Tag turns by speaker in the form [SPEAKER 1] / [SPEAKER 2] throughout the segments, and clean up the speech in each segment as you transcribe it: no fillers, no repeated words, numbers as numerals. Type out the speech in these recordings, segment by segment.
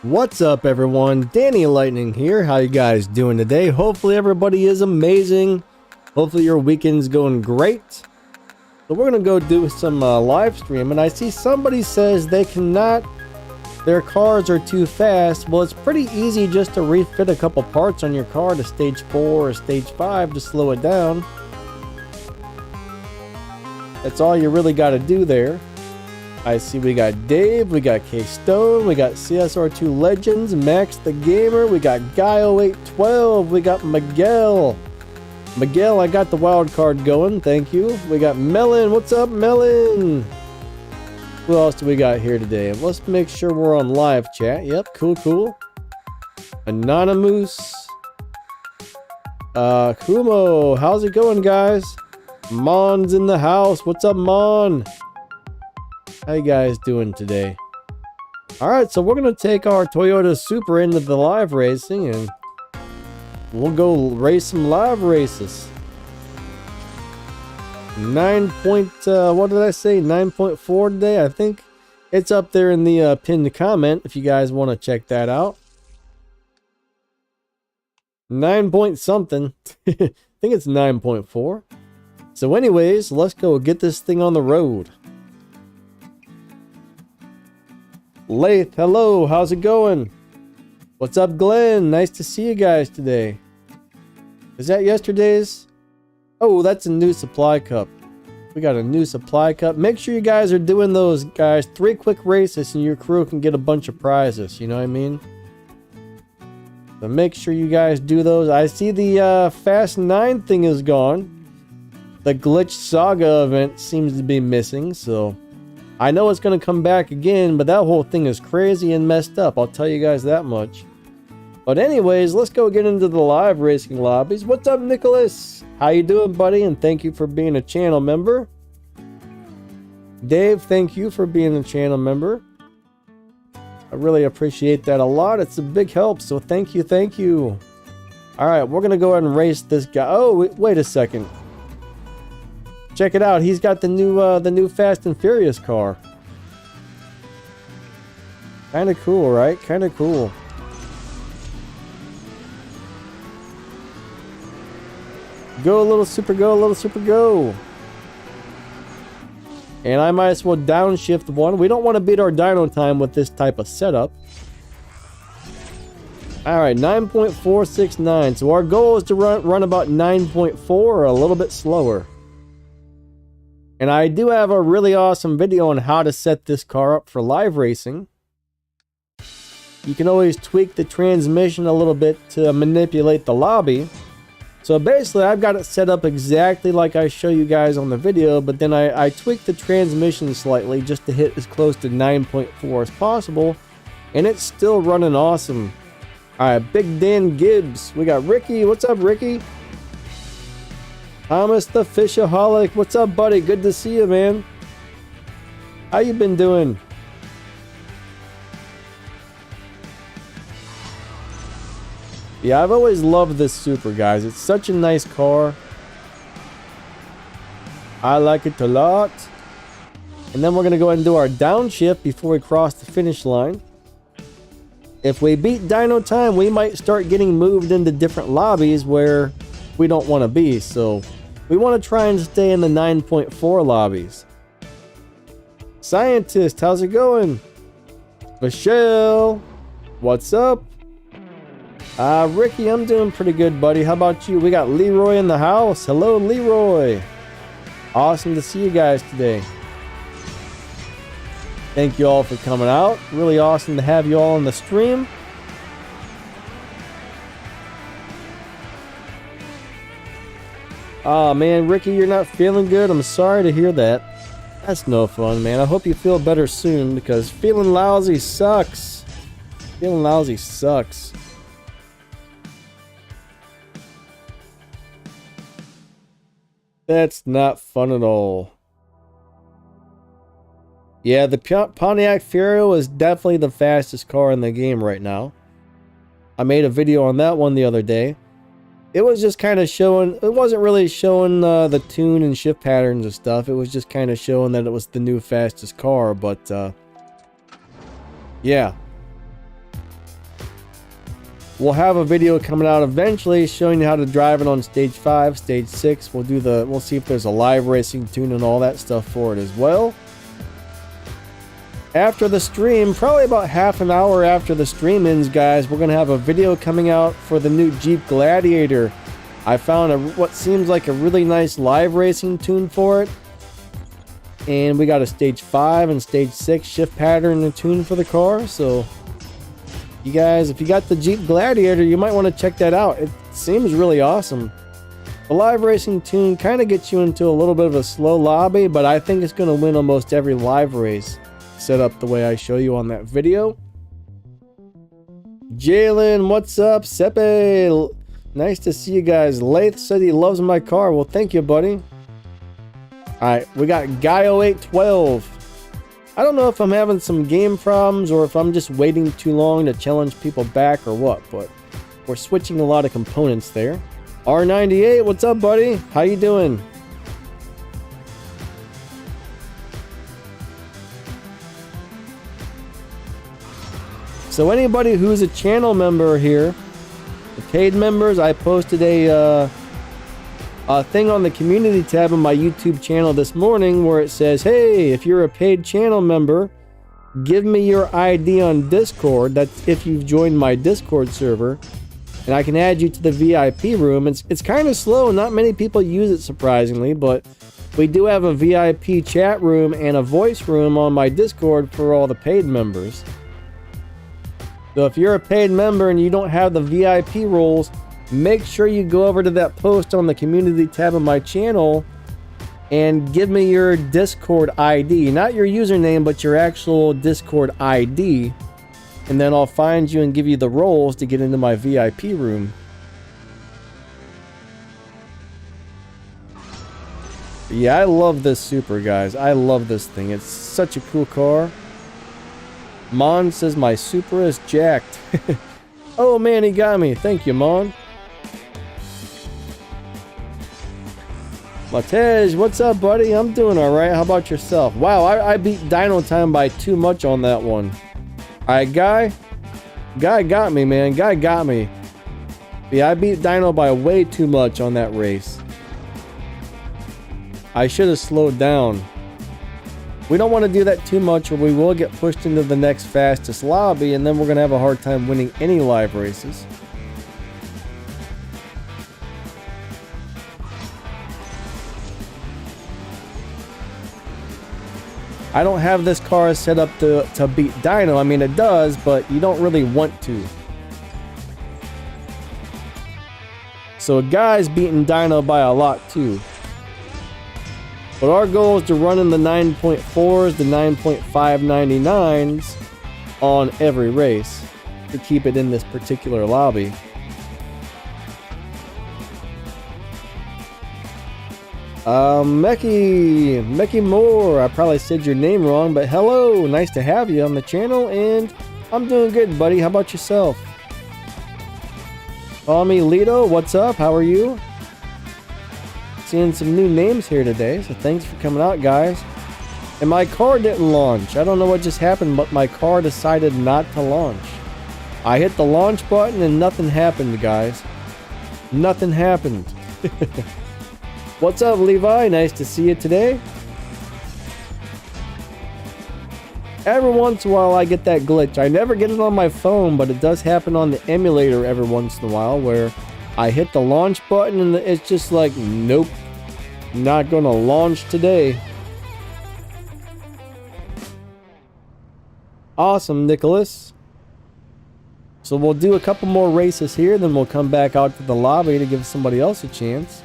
[SPEAKER 1] What's up everyone, Danny Lightning here. How you guys doing today? Hopefully everybody is amazing. Hopefully your weekend's going great. So we're gonna go do some live stream, and I see somebody says they cannot, their cars are too fast. Well, it's pretty easy just to refit a couple parts on your car to stage 4 or stage 5 to slow it down. That's all you really got to do there. I see we got Dave, we got K-Stone, we got CSR2 Legends, Max the Gamer, we got Guy0812, we got Miguel. Miguel, I got the wild card going, thank you. We got Melon, what's up Melon? Who else do we got here today? Let's make sure we're on live chat. Yep, cool. Anonymous. Kumo, how's it going guys? Mon's in the house, what's up Mon? How you guys doing today? Alright, so we're going to take our Toyota Supra into the live racing and we'll go race some live races. 9.4 today, I think. It's up there in the pinned comment if you guys want to check that out. 9 point something. I think it's 9.4. So anyways, let's go get this thing on the road. Lath, hello, how's it going? What's up, Glenn? Nice to see you guys today. Is that yesterday's? Oh, that's a new supply cup. We got a new supply cup. Make sure you guys are doing those, guys. 3 quick races and your crew can get a bunch of prizes. You know what I mean? So make sure you guys do those. I see the Fast 9 thing is gone. The Glitch Saga event seems to be missing, so I know it's going to come back again, but that whole thing is crazy and messed up. I'll tell you guys that much. But anyways, let's go get into the live racing lobbies. What's up, Nicholas? How you doing, buddy? And thank you for being a channel member. Dave, thank you for being a channel member. I really appreciate that a lot. It's a big help, so thank you. All right, we're going to go ahead and race this guy. Oh, wait a second. Check it out. He's got the new Fast and Furious car. Kind of cool, right? Kind of cool. Go little Super, go little Super, go. And I might as well downshift one. We don't want to beat our dyno time with this type of setup. All right, 9.469. So our goal is to run about 9.4 or a little bit slower. And I do have a really awesome video on how to set this car up for live racing. You can always tweak the transmission a little bit to manipulate the lobby. So basically, I've got it set up exactly like I show you guys on the video, but then I tweak the transmission slightly just to hit as close to 9.4 as possible, and it's still running awesome. All right, Big Dan Gibbs. We got Ricky. What's up, Ricky? Thomas the Fishaholic, what's up, buddy? Good to see you, man. How you been doing? Yeah, I've always loved this Supra, guys. It's such a nice car. I like it a lot. And then we're going to go ahead and do our downshift before we cross the finish line. If we beat dyno time, we might start getting moved into different lobbies where we don't want to be, so we want to try and stay in the 9.4 lobbies. Scientist, how's it going? Michelle, what's up? Ricky, I'm doing pretty good, buddy. How about you? We got Leroy in the house. Hello, Leroy. Awesome to see you guys today. Thank you all for coming out. Really awesome to have you all on the stream. Aw, man, Ricky, you're not feeling good. I'm sorry to hear that. That's no fun, man. I hope you feel better soon, because feeling lousy sucks. Feeling lousy sucks. That's not fun at all. Yeah, the Pontiac Fiero is definitely the fastest car in the game right now. I made a video on that one the other day. It was just kind of showing, it wasn't really showing the tune and shift patterns and stuff. It was just kind of showing that it was the new fastest car, but yeah. We'll have a video coming out eventually showing you how to drive it on stage 5, stage 6. We'll see if there's a live racing tune and all that stuff for it as well. After the stream, probably about half an hour after the stream ends, guys, we're going to have a video coming out for the new Jeep Gladiator. I found what seems like a really nice live racing tune for it. And we got a stage 5 and stage 6 shift pattern and tune for the car. So, you guys, if you got the Jeep Gladiator, you might want to check that out. It seems really awesome. The live racing tune kind of gets you into a little bit of a slow lobby, but I think it's going to win almost every live race. Set up the way I show you on that video. Jalen, what's up? Sepe, nice to see you guys. Lath said he loves my car. Well, thank you, buddy. Alright, we got Guy0812. I don't know if I'm having some game problems or if I'm just waiting too long to challenge people back or what, but we're switching a lot of components there. R98, what's up, buddy? How you doing? So anybody who's a channel member here, the paid members, I posted a thing on the community tab on my YouTube channel this morning where it says, hey, if you're a paid channel member, give me your ID on Discord. That's if you've joined my Discord server, and I can add you to the VIP room. It's kind of slow. Not many people use it, surprisingly, but we do have a VIP chat room and a voice room on my Discord for all the paid members. So if you're a paid member and you don't have the VIP roles, make sure you go over to that post on the community tab of my channel and give me your Discord ID. Not your username, but your actual Discord ID. And then I'll find you and give you the roles to get into my VIP room. Yeah, I love this Supra, guys. I love this thing. It's such a cool car. Mon says my Supra is jacked. Oh man, he got me. Thank you, Mon. Matej, what's up, buddy? I'm doing alright. How about yourself? Wow, I beat Dino Time by too much on that one. Alright, Guy. Guy got me, man. Guy got me. Yeah, I beat Dino by way too much on that race. I should have slowed down. We don't want to do that too much or we will get pushed into the next fastest lobby and then we're going to have a hard time winning any live races. I don't have this car set up to beat Dino. I mean, it does, but you don't really want to. So a guy's beating Dino by a lot too. But our goal is to run in the 9.4s, the 9.599s on every race to keep it in this particular lobby. Mecky Moore, I probably said your name wrong, but hello, nice to have you on the channel, and I'm doing good, buddy. How about yourself? Call me Lito, what's up? How are you? Seeing some new names here today, so thanks for coming out, guys. And my car didn't launch. I don't know what just happened, but my car decided not to launch. I hit the launch button and nothing happened, guys. Nothing happened. What's up, Levi? Nice to see you today. Every once in a while I get that glitch. I never get it on my phone, but it does happen on the emulator every once in a while where I hit the launch button and it's just like, nope, not gonna launch today. Awesome, Nicholas. So we'll do a couple more races here, then we'll come back out to the lobby to give somebody else a chance.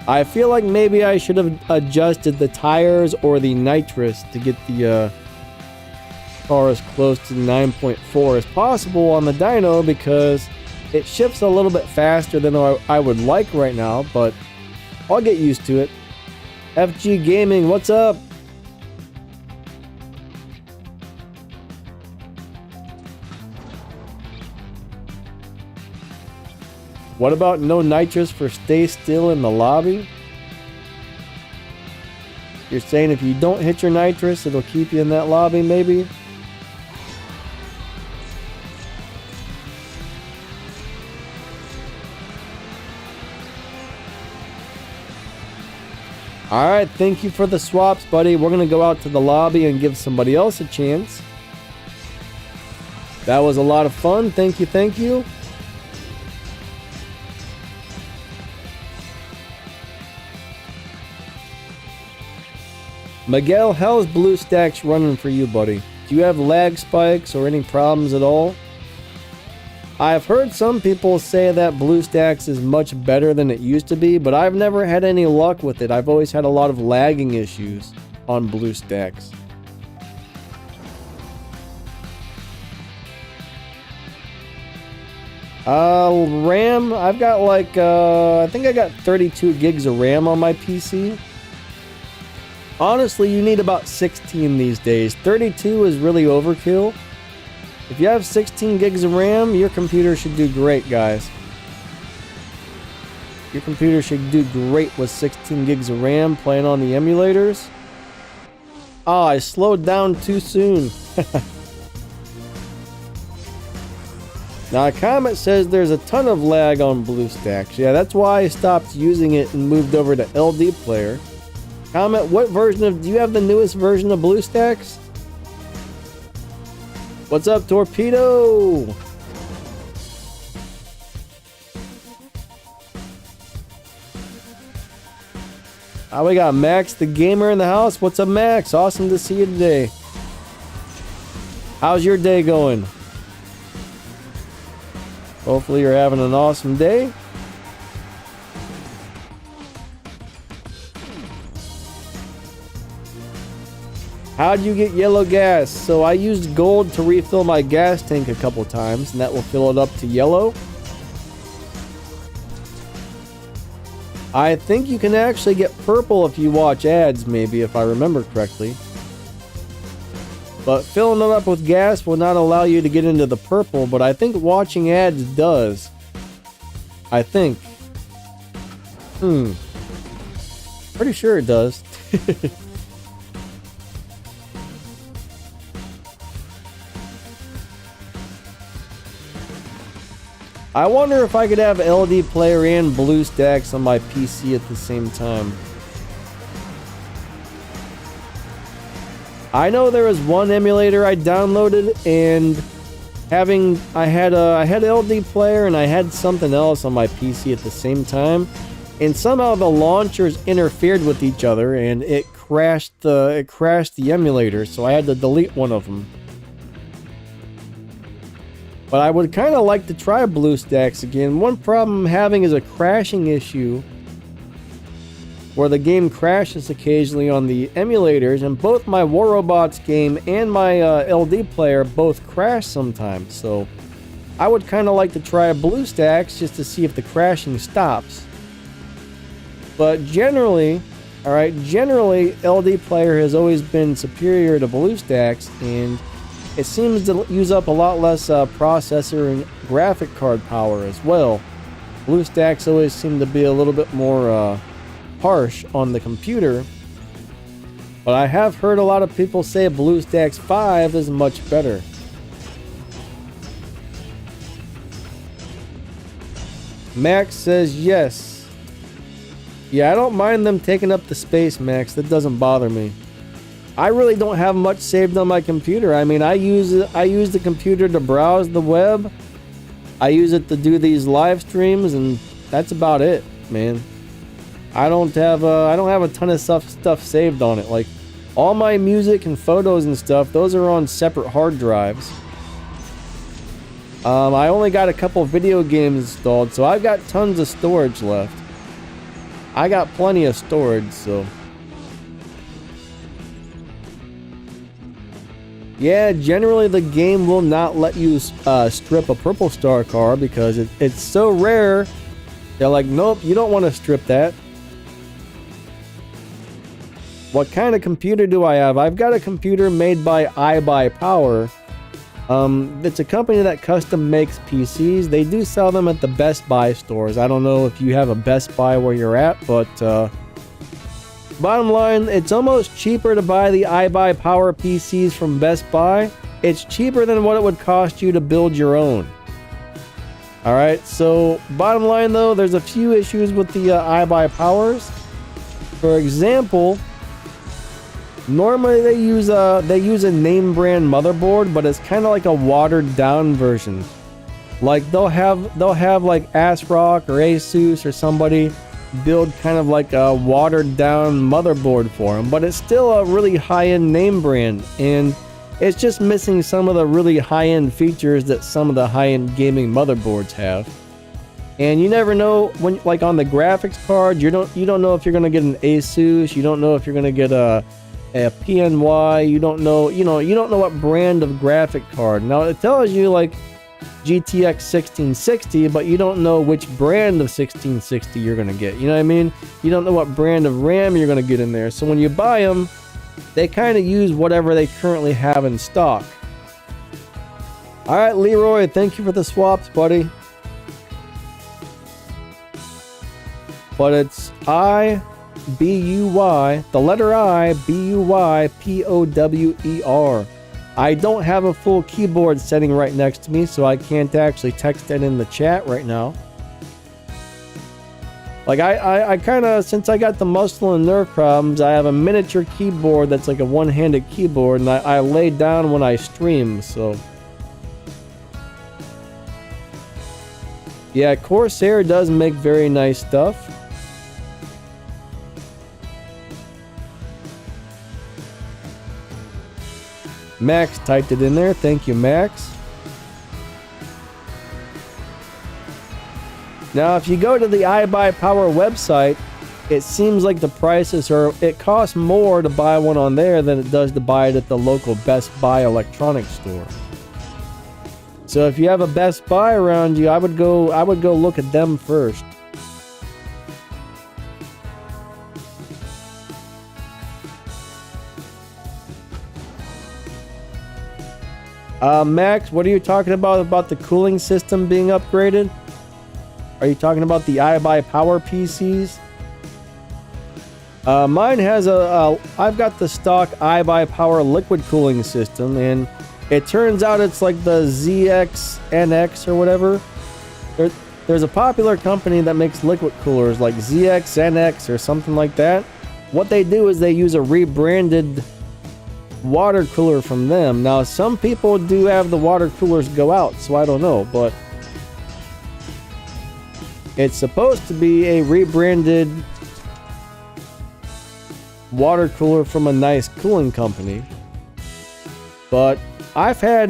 [SPEAKER 1] I feel like maybe I should have adjusted the tires or the nitrous to get the car as close to 9.4 as possible on the dyno, because it shifts a little bit faster than I would like right now, but I'll get used to it. FG Gaming, what's up? What about no nitrous for stay still in the lobby? You're saying if you don't hit your nitrous, it'll keep you in that lobby, maybe? Alright, thank you for the swaps, buddy. We're going to go out to the lobby and give somebody else a chance. That was a lot of fun. Thank you, thank you. Miguel, how's BlueStacks running for you, buddy? Do you have lag spikes or any problems at all? I've heard some people say that BlueStacks is much better than it used to be, but I've never had any luck with it. I've always had a lot of lagging issues on BlueStacks. RAM, I've got like, I think I got 32 gigs of RAM on my PC. Honestly, you need about 16 these days. 32 is really overkill. If you have 16 gigs of RAM, your computer should do great, guys. Your computer should do great with 16 gigs of RAM playing on the emulators. Ah, I slowed down too soon. Now, a comment says there's a ton of lag on BlueStacks. Yeah, that's why I stopped using it and moved over to LD Player. Comment, what version of... Do you have the newest version of BlueStacks? What's up, Torpedo? We got Max the Gamer in the house. What's up, Max? Awesome to see you today. How's your day going? Hopefully you're having an awesome day. How'd you get yellow gas? So I used gold to refill my gas tank a couple times, and that will fill it up to yellow. I think you can actually get purple if you watch ads, maybe, if I remember correctly. But filling it up with gas will not allow you to get into the purple, but I think watching ads does. I think. Pretty sure it does. I wonder if I could have LD Player and BlueStacks on my PC at the same time. I know there was one emulator I downloaded, and I had LD Player and I had something else on my PC at the same time, and somehow the launchers interfered with each other and it crashed the emulator, so I had to delete one of them. But I would kind of like to try BlueStacks again. One problem I'm having is a crashing issue where the game crashes occasionally on the emulators, and both my War Robots game and my LD Player both crash sometimes. So I would kind of like to try BlueStacks just to see if the crashing stops. But generally, generally LD Player has always been superior to BlueStacks, and it seems to use up a lot less processor and graphic card power as well. BlueStacks always seem to be a little bit more harsh on the computer. But I have heard a lot of people say BlueStacks 5 is much better. Max says yes. Yeah, I don't mind them taking up the space, Max. That doesn't bother me. I really don't have much saved on my computer. I mean, I use the computer to browse the web. I use it to do these live streams, and that's about it, man. I don't have a ton of stuff saved on it. Like all my music and photos and stuff, those are on separate hard drives. I only got a couple video games installed, so I've got tons of storage left. I got plenty of storage, so. Yeah, generally the game will not let you strip a purple star car because it's so rare. They're like, nope, you don't want to strip that. What kind of computer do I have? I've got a computer made by iBuyPower. It's a company that custom makes PCs. They do sell them at the Best Buy stores. I don't know if you have a Best Buy where you're at, but Bottom line, it's almost cheaper to buy the iBuyPower PCs from Best Buy. It's cheaper than what it would cost you to build your own. Alright, so bottom line though, there's a few issues with the iBuyPowers. For example, normally they use a name brand motherboard, but it's kind of like a watered down version. Like they'll have like ASRock or Asus or somebody build kind of like a watered down motherboard for them, but it's still a really high-end name brand, and it's just missing some of the really high-end features that some of the high-end gaming motherboards have. And you never know when, like on the graphics card, you don't know if you're gonna get an Asus, you don't know if you're gonna get a PNY, you don't know what brand of graphic card. Now it tells you like GTX 1660, but you don't know which brand of 1660 you're gonna get. You know what I mean? You don't know what brand of RAM you're gonna get in there. So when you buy them, they kind of use whatever they currently have in stock. Alright, Leroy, thank you for the swaps, buddy. But it's I-B-U-Y, the letter I, B-U-Y, P-O-W-E-R. I don't have a full keyboard setting right next to me, so I can't actually text it in the chat right now. Like I kind of, since I got the muscle and nerve problems, I have a miniature keyboard that's like a one-handed keyboard, and I lay down when I stream, so. Yeah, Corsair does make very nice stuff. Max typed it in there. Thank you, Max. Now, if you go to the iBuyPower website, it seems like the prices it costs more to buy one on there than it does to buy it at the local Best Buy electronics store. So if you have a Best Buy around you, I would go look at them first. Max, what are you talking about the cooling system being upgraded? Are you talking about the iBuyPower PCs? Mine has I've got the stock iBuyPower liquid cooling system, and it turns out it's like the ZX-NX or whatever. There's a popular company that makes liquid coolers like ZX-NX or something like that. What they do is they use a rebranded water cooler from them. Now, some people do have the water coolers go out, so I don't know, but it's supposed to be a rebranded water cooler from a nice cooling company. But I've had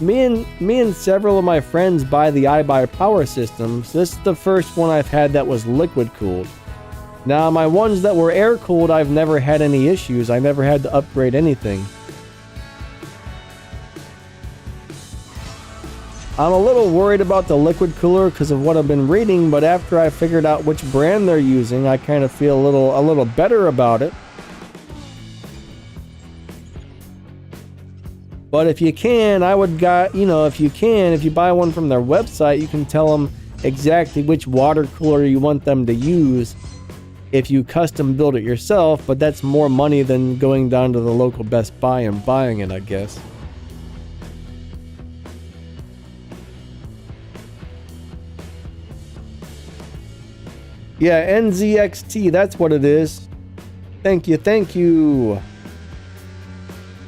[SPEAKER 1] me and several of my friends buy the iBuyPower systems. This is the first one I've had that was liquid cooled. Now, my ones that were air cooled, I've never had any issues. I never had to upgrade anything. I'm a little worried about the liquid cooler because of what I've been reading, but after I figured out which brand they're using, I kind of feel a little better about it. But if you can, if you buy one from their website, you can tell them exactly which water cooler you want them to use if you custom build it yourself, but that's more money than going down to the local Best Buy and buying it, I guess. Yeah, NZXT, that's what it is. Thank you, thank you.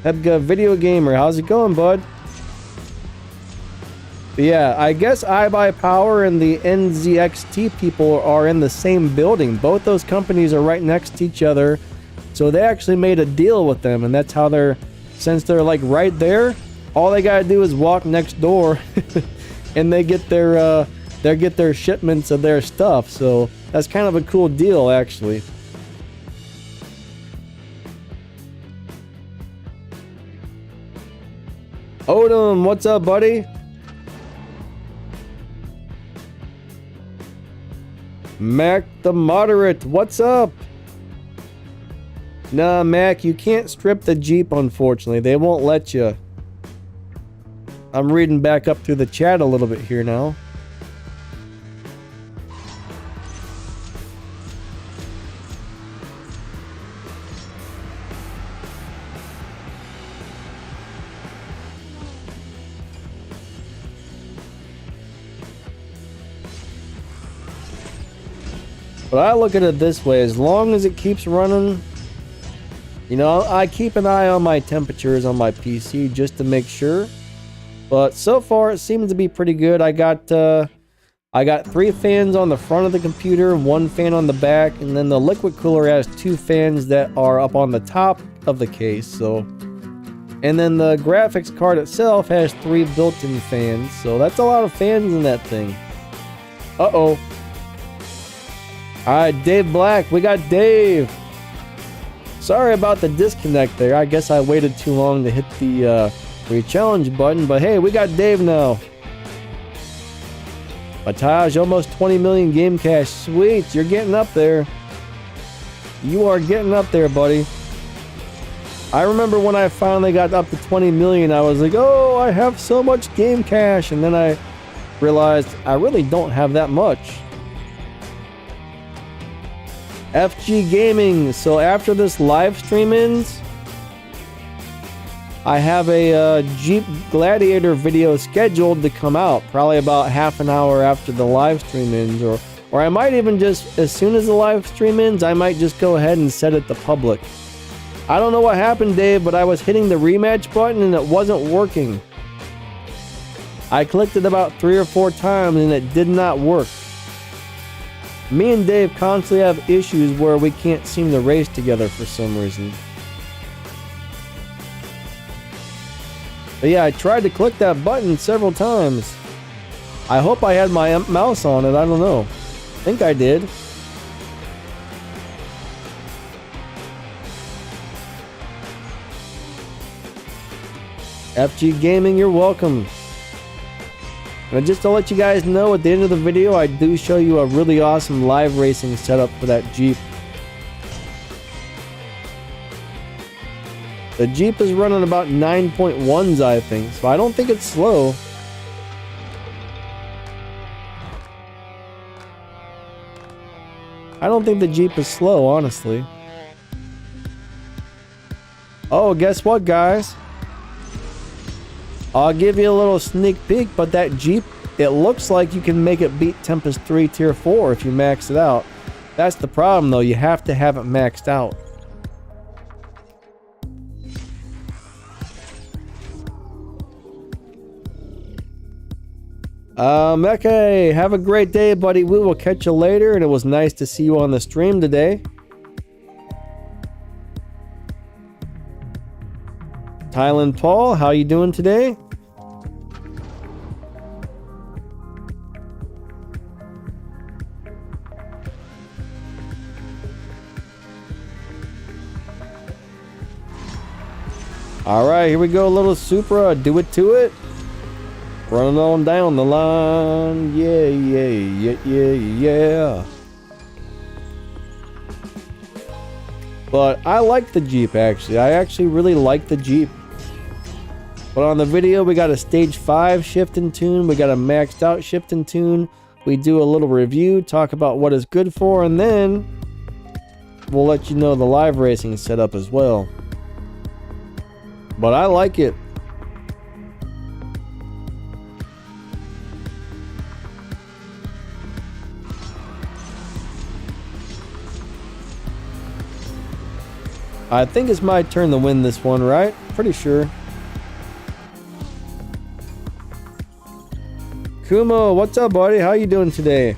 [SPEAKER 1] Hebga Video Gamer, how's it going, bud? But yeah, I guess iBuyPower and the NZXT people are in the same building. Both those companies are right next to each other. So they actually made a deal with them, and that's how since they're like right there, all they gotta do is walk next door and they get their shipments of their stuff. So that's kind of a cool deal, actually. Odom, what's up, buddy? Mac the Moderate, what's up? Nah, Mac, you can't strip the Jeep, unfortunately. They won't let you. I'm reading back up through the chat a little bit here now. But I look at it this way, as long as it keeps running, you know, I keep an eye on my temperatures on my PC just to make sure. But so far, it seems to be pretty good. I got 3 fans on the front of the computer, 1 fan on the back, and then the liquid cooler has 2 fans that are up on the top of the case. So, and then the graphics card itself has 3 built-in fans. So that's a lot of fans in that thing. Uh-oh. Alright, Dave Black. We got Dave. Sorry about the disconnect there. I guess I waited too long to hit the re-challenge button. But hey, we got Dave now. Mataj, almost 20 million game cash. Sweet, you're getting up there. You are getting up there, buddy. I remember when I finally got up to 20 million, I was like, oh, I have so much game cash. And then I realized I really don't have that much. FG Gaming. So after this live stream ends, I have a Jeep Gladiator video scheduled to come out, probably about half an hour after the live stream ends, or I might even just, as soon as the live stream ends, I might just go ahead and set it to public. I don't know what happened, Dave, but I was hitting the rematch button and it wasn't working. I clicked it about 3 or 4 times and it did not work. Me and Dave constantly have issues where we can't seem to race together for some reason. But yeah, I tried to click that button several times. I hope I had my mouse on it, I don't know. I think I did. FG Gaming, you're welcome. And just to let you guys know, at the end of the video, I do show you a really awesome live racing setup for that Jeep. The Jeep is running about 9.1s, I think, so I don't think it's slow. I don't think the Jeep is slow, honestly. Oh, guess what, guys? I'll give you a little sneak peek, but that Jeep, it looks like you can make it beat Tempest 3 Tier 4 if you max it out. That's the problem, though. You have to have it maxed out. Okay, have a great day, buddy. We will catch you later, and it was nice to see you on the stream today. Tylen Paul, how you doing today? Alright, here we go, little Supra. Do it to it. Running on down the line. Yeah, yeah, yeah, yeah, yeah. But I like the Jeep, actually. I actually really like the Jeep. But on the video, we got a stage 5 shift and tune. We got a maxed out shift and tune. We do a little review, talk about what it's good for, and then we'll let you know the live racing setup as well. But I like it. I think it's my turn to win this one, right? Pretty sure. Kumo, what's up, buddy? How you doing today?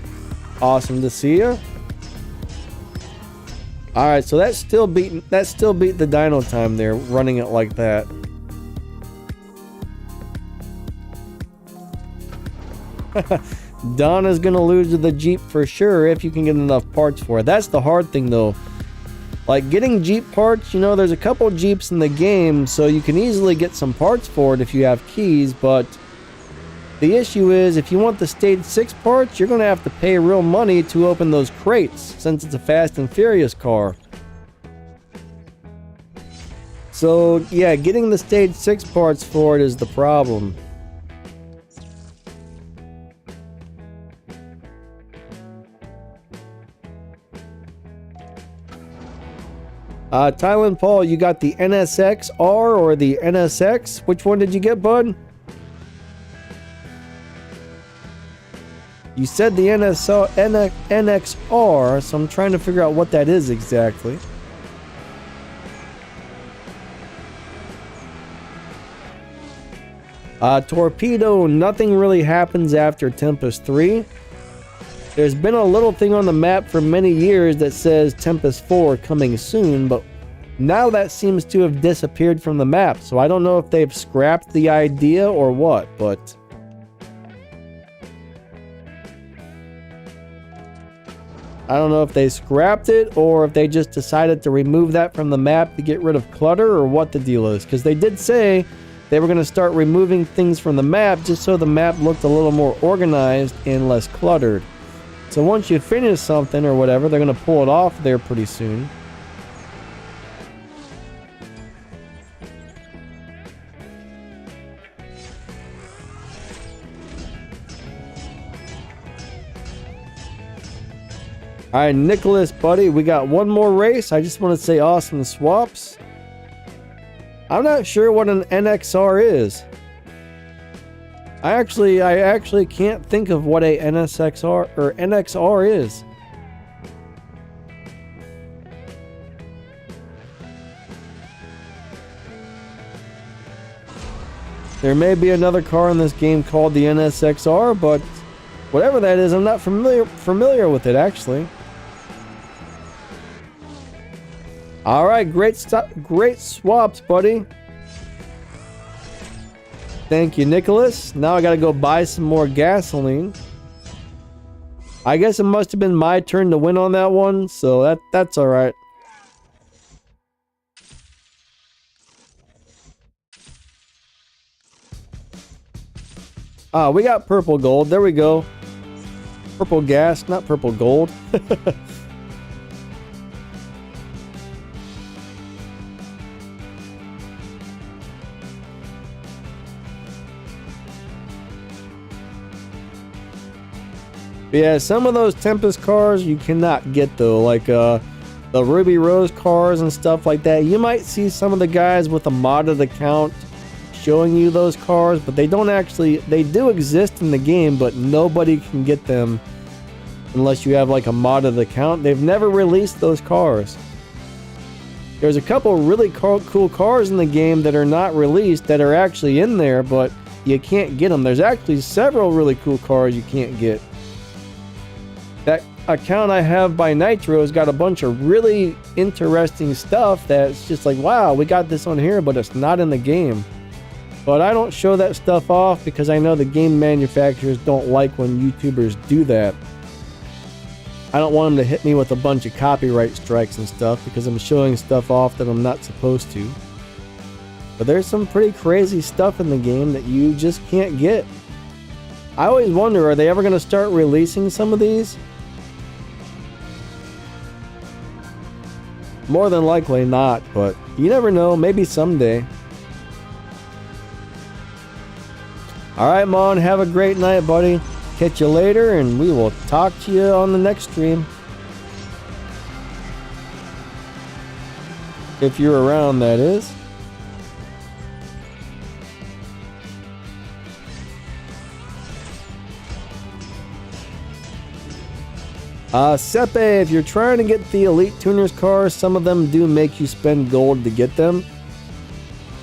[SPEAKER 1] Awesome to see you. All right, so that still beat the dyno time there, running it like that. Donna's gonna lose to the Jeep for sure if you can get enough parts for it. That's the hard thing, though. Like getting Jeep parts, you know, there's a couple Jeeps in the game, so you can easily get some parts for it if you have keys, but the issue is if you want the stage 6 parts, you're going to have to pay real money to open those crates, since it's a Fast and Furious car. So yeah, getting the stage 6 parts for it is the problem. Tylen Paul, you got the NSX-R or the NSX? Which one did you get, bud? You said the NXR, so I'm trying to figure out what that is exactly. Torpedo, nothing really happens after Tempest 3. There's been a little thing on the map for many years that says Tempest 4 coming soon, but now that seems to have disappeared from the map, so I don't know if they've scrapped the idea or what, but... I don't know if they scrapped it or if they just decided to remove that from the map to get rid of clutter or what the deal is, because they did say they were going to start removing things from the map just so the map looked a little more organized and less cluttered. So once you finish something or whatever, they're going to pull it off there pretty soon. Alright, Nicholas, buddy, we got one more race. I just want to say awesome swaps. I'm not sure what an NXR is. I actually can't think of what a NSXR or NXR is. There may be another car in this game called the NSXR, but whatever that is, I'm not familiar with it actually. All right, great swaps, buddy. Thank you, Nicholas. Now I gotta go buy some more gasoline. I guess it must have been my turn to win on that one, so that's all right. Ah, we got purple gold. There we go. Purple gas, not purple gold. Yeah, some of those Tempest cars you cannot get though, like the Ruby Rose cars and stuff like that. You might see some of the guys with a modded account showing you those cars, but they don't actually, they do exist in the game, but nobody can get them unless you have like a modded account. They've never released those cars. There's a couple really cool cars in the game that are not released that are actually in there, but you can't get them. There's actually several really cool cars you can't get. That account I have by Nitro has got a bunch of really interesting stuff that's just like, wow, we got this on here, but it's not in the game. But I don't show that stuff off because I know the game manufacturers don't like when YouTubers do that. I don't want them to hit me with a bunch of copyright strikes and stuff because I'm showing stuff off that I'm not supposed to. But there's some pretty crazy stuff in the game that you just can't get. I always wonder, are they ever going to start releasing some of these? More than likely not, but you never know, maybe someday. Alright, Mon, have a great night, buddy. Catch you later, and we will talk to you on the next stream. If you're around, that is. Sepe, if you're trying to get the Elite Tuners cars, some of them do make you spend gold to get them.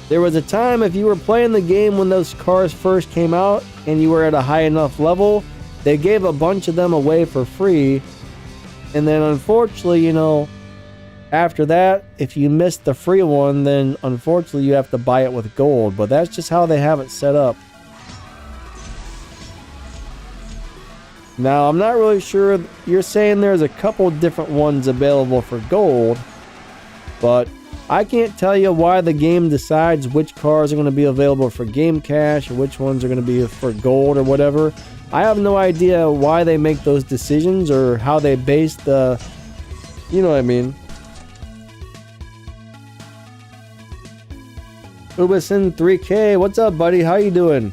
[SPEAKER 1] There was a time if you were playing the game when those cars first came out and you were at a high enough level, they gave a bunch of them away for free. And then unfortunately, you know, after that, if you missed the free one, then unfortunately you have to buy it with gold. But that's just how they have it set up. Now, I'm not really sure. You're saying there's a couple different ones available for gold, but I can't tell you why the game decides which cars are going to be available for game cash or which ones are going to be for gold or whatever. I have no idea why they make those decisions or how they base the, you know what I mean. Ubison 3K, what's up, buddy? How you doing?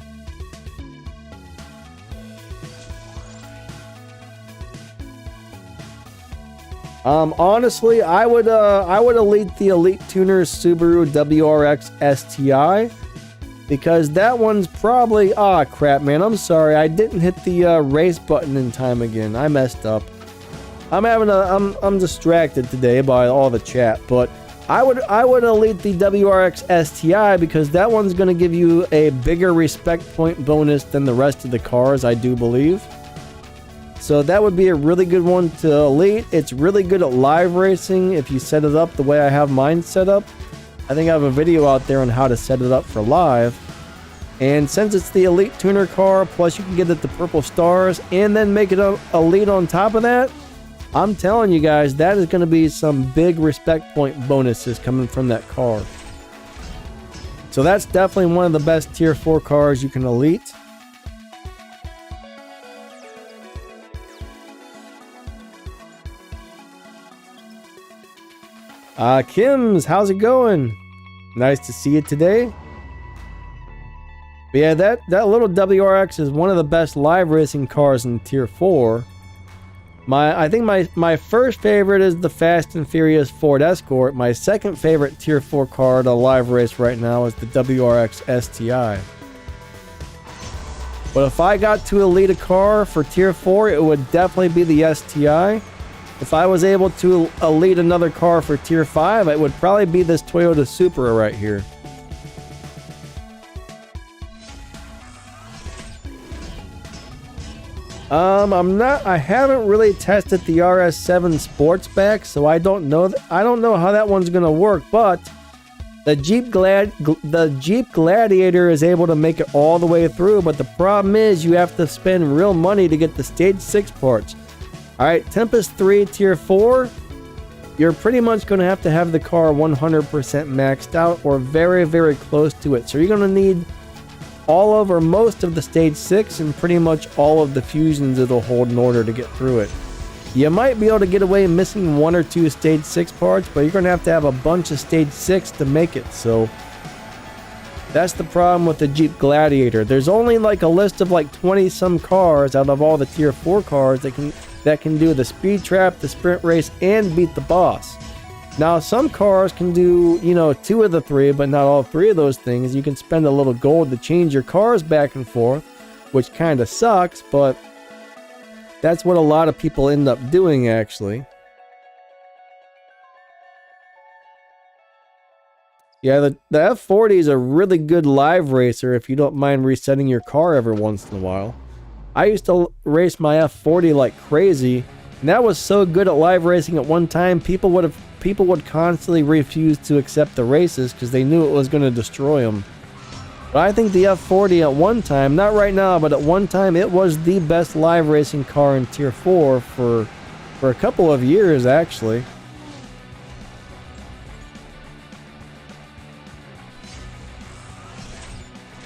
[SPEAKER 1] Honestly, I would elite the Elite Tuners Subaru WRX STI. because that one's probably... Ah, crap, man. I'm sorry. I didn't hit the race button in time again. I messed up. I'm distracted today by all the chat, but I would elite the WRX STI because that one's going to give you a bigger respect point bonus than the rest of the cars, I do believe. So that would be a really good one to elite. It's really good at live racing if you set it up the way I have mine set up. I think I have a video out there on how to set it up for live. And since it's the elite tuner car, plus you can get it the purple stars and then make it a elite on top of that, I'm telling you guys, that is going to be some big respect point bonuses coming from that car. So that's definitely one of the best tier 4 cars you can elite. Kim's, how's it going? Nice to see you today. But yeah, that little WRX is one of the best live racing cars in tier 4. I think my first favorite is the Fast and Furious Ford Escort. My second favorite tier 4 car to live race right now is the WRX STI. But if I got to elite a car for tier 4, it would definitely be the STI. If I was able to elite another car for tier 5, it would probably be this Toyota Supra right here. I haven't really tested the RS7 Sportsback, so I don't know how that one's gonna work, but the Jeep Gladiator is able to make it all the way through, but the problem is you have to spend real money to get the stage 6 parts. Alright, Tempest 3 tier 4, you're pretty much going to have the car 100% maxed out or very, very close to it. So you're going to need all of or most of the stage 6 and pretty much all of the fusions it'll hold in order to get through it. You might be able to get away missing 1 or 2 stage 6 parts, but you're going to have a bunch of stage 6 to make it. So that's the problem with the Jeep Gladiator. There's only like a list of like 20 some cars out of all the tier 4 cars that can do the speed trap, the sprint race, and beat the boss. Now, some cars can do, 2 of the 3, but not all 3 of those things. You can spend a little gold to change your cars back and forth, which kind of sucks, but that's what a lot of people end up doing, actually. Yeah, the F40 is a really good live racer if you don't mind resetting your car every once in a while. I used to race my F40 like crazy, and that was so good at live racing at one time, people would constantly refuse to accept the races because they knew it was going to destroy them. But I think the F40 at one time, not right now, but at one time, it was the best live racing car in tier 4 for a couple of years, actually.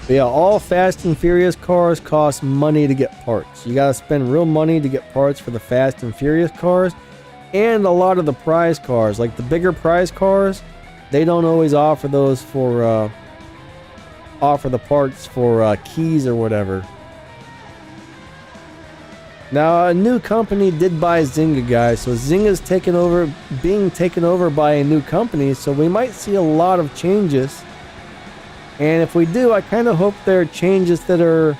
[SPEAKER 1] But yeah, all Fast and Furious cars cost money to get parts. You gotta spend real money to get parts for the Fast and Furious cars, and a lot of the prize cars, like the bigger prize cars, they don't always offer those for offer the parts for keys or whatever. Now, a new company did buy Zynga, guys, so Zynga's being taken over by a new company, so we might see a lot of changes. And if we do, I kind of hope they're changes that are,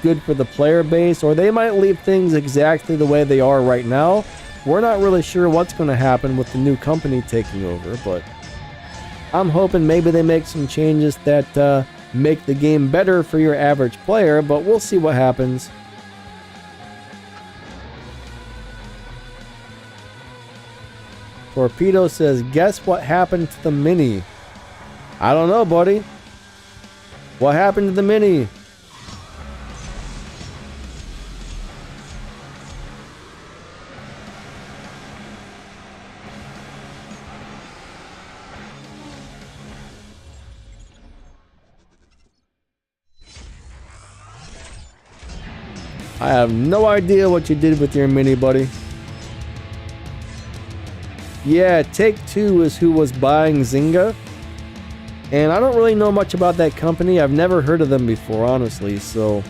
[SPEAKER 1] good for the player base, or they might leave things exactly the way they are right now. We're not really sure what's going to happen with the new company taking over, but I'm hoping maybe they make some changes that make the game better for your average player, but we'll see what happens. Torpedo says, guess what happened to the Mini? I don't know, buddy. What happened to the Mini? I have no idea what you did with your Mini, buddy. Yeah, Take-Two is who was buying Zynga. And I don't really know much about that company. I've never heard of them before, honestly, so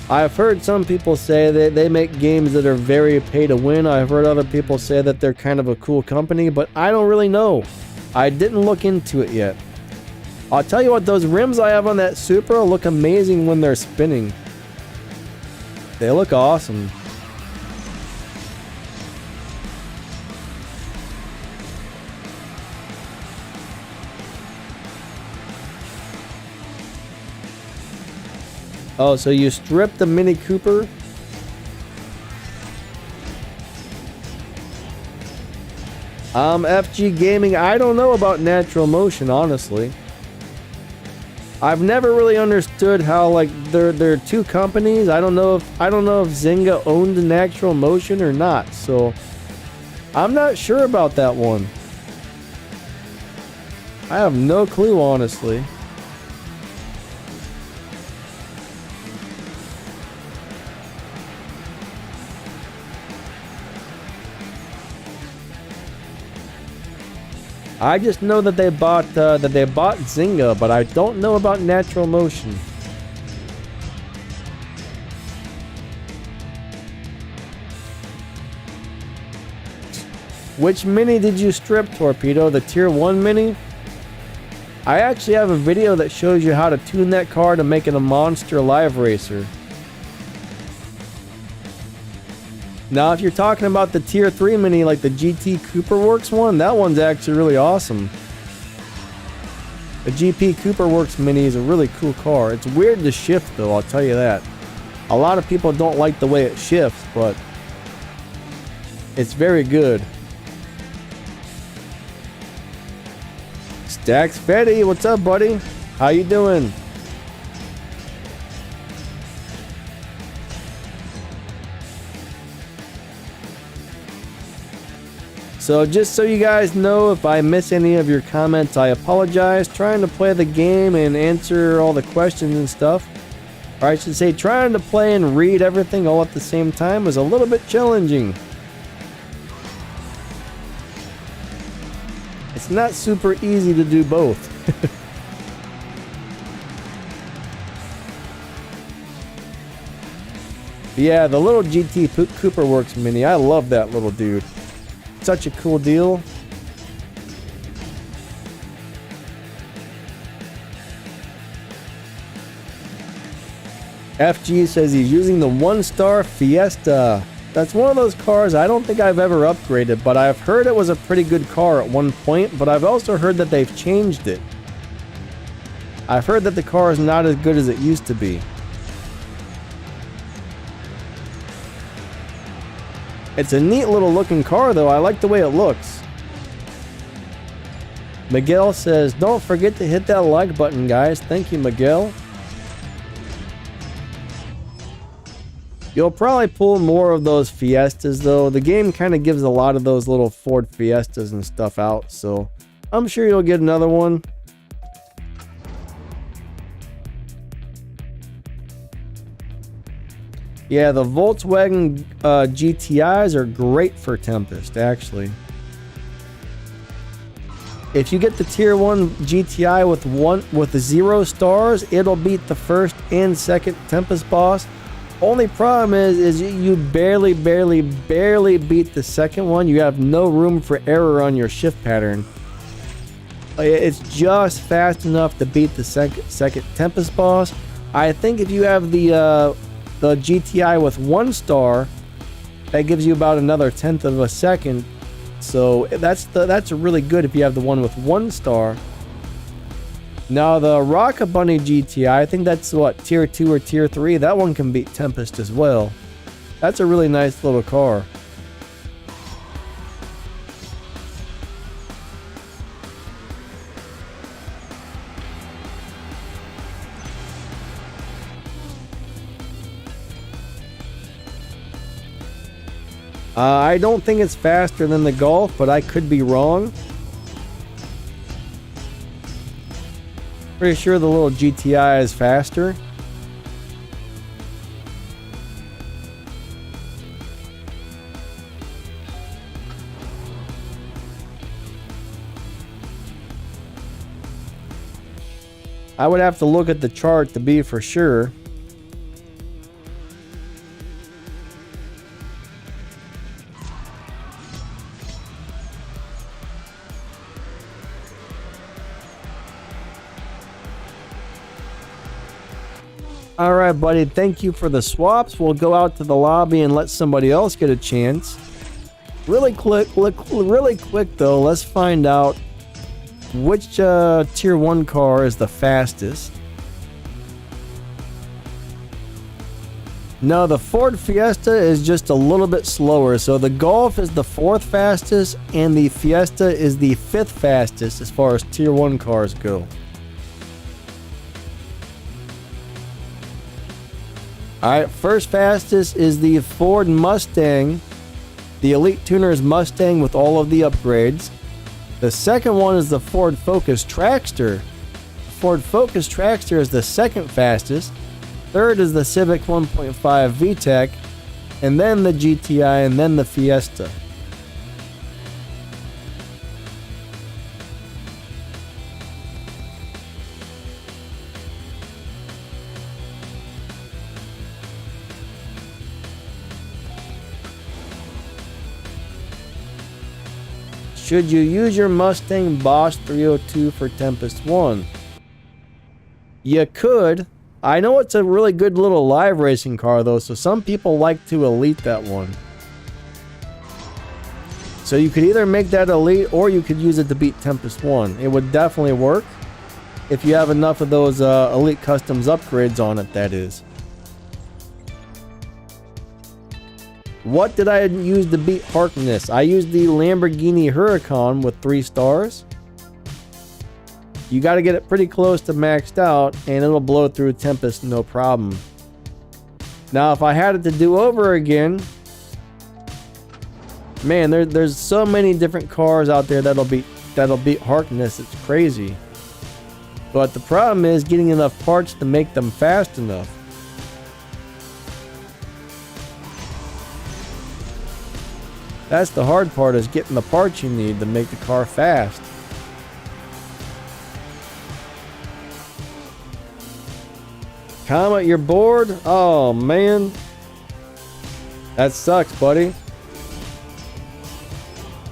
[SPEAKER 1] I've heard some people say that they make games that are very pay to win. I've heard other people say that they're kind of a cool company, but I don't really know. I didn't look into it yet. I'll tell you what, those rims I have on that Supra look amazing when they're spinning. They look awesome. Oh, so you stripped the Mini Cooper? FG Gaming, I don't know about natural motion, honestly. I've never really understood how, like, they're two companies. I don't know if Zynga owned natural motion or not, so I'm not sure about that one. I have no clue, honestly. I just know that they bought Zynga, but I don't know about natural motion. Which Mini did you strip, Torpedo? The Tier 1 Mini? I actually have a video that shows you how to tune that car to make it a monster live racer. Now, if you're talking about the Tier 3 Mini, like the GT Cooper Works one, that one's actually really awesome. The GP Cooper Works Mini is a really cool car. It's weird to shift, though, I'll tell you that. A lot of people don't like the way it shifts, but it's very good. Stacks Fetty, what's up, buddy? How you doing? So just so you guys know, if I miss any of your comments, I apologize. Trying to play the game and answer all the questions and stuff, or I should say trying to play and read everything all at the same time is a little bit challenging. It's not super easy to do both. Yeah, the little GT Cooper Works Mini, I love that little dude. Such a cool deal. FG says he's using the 1-star Fiesta. That's one of those cars I don't think I've ever upgraded, but I've heard it was a pretty good car at one point, but I've also heard that they've changed it. I've heard that the car is not as good as it used to be. It's a neat little looking car, though. I like the way it looks. Miguel says, don't forget to hit that like button, guys. Thank you, Miguel. You'll probably pull more of those Fiestas, though. The game kind of gives a lot of those little Ford Fiestas and stuff out, so I'm sure you'll get another one. Yeah, the Volkswagen GTIs are great for Tempest, actually. If you get the Tier 1 GTI with 0 stars, it'll beat the first and second Tempest boss. Only problem is you barely beat the second one. You have no room for error on your shift pattern. It's just fast enough to beat the second Tempest boss. I think if you have the GTI with 1 star, that gives you about another 1/10 of a second. So that's really good if you have the one with 1 star. Now the Rocket Bunny GTI, I think that's what, Tier 2 or Tier 3. That one can beat Tempest as well. That's a really nice little car. I don't think it's faster than the Golf, but I could be wrong. Pretty sure the little GTI is faster. I would have to look at the chart to be for sure. All right, buddy. Thank you for the swaps. We'll go out to the lobby and let somebody else get a chance. Really quick though, let's find out which tier 1 car is the fastest. No, the Ford Fiesta is just a little bit slower. So the Golf is the 4th fastest and the Fiesta is the 5th fastest as far as tier 1 cars go. Alright, first fastest is the Ford Mustang, the Elite Tuner's Mustang with all of the upgrades. The second one is the Ford Focus Trackster. The Ford Focus Trackster is the 2nd fastest. Third is the Civic 1.5 VTEC, and then the GTI, and then the Fiesta. Should you use your Mustang Boss 302 for Tempest 1? You could. I know it's a really good little live racing car though, so some people like to elite that one. So you could either make that elite or you could use it to beat Tempest 1. It would definitely work if you have enough of those elite customs upgrades on it, that is. What did I use to beat Harkness? I used the Lamborghini Huracan with 3 stars. You got to get it pretty close to maxed out and it'll blow through Tempest no problem. Now if I had it to do over again, man, there's so many different cars out there that'll beat Harkness. It's crazy. But the problem is getting enough parts to make them fast enough. That's the hard part, is getting the parts you need to make the car fast. Comet, you're bored? Oh man. That sucks, buddy.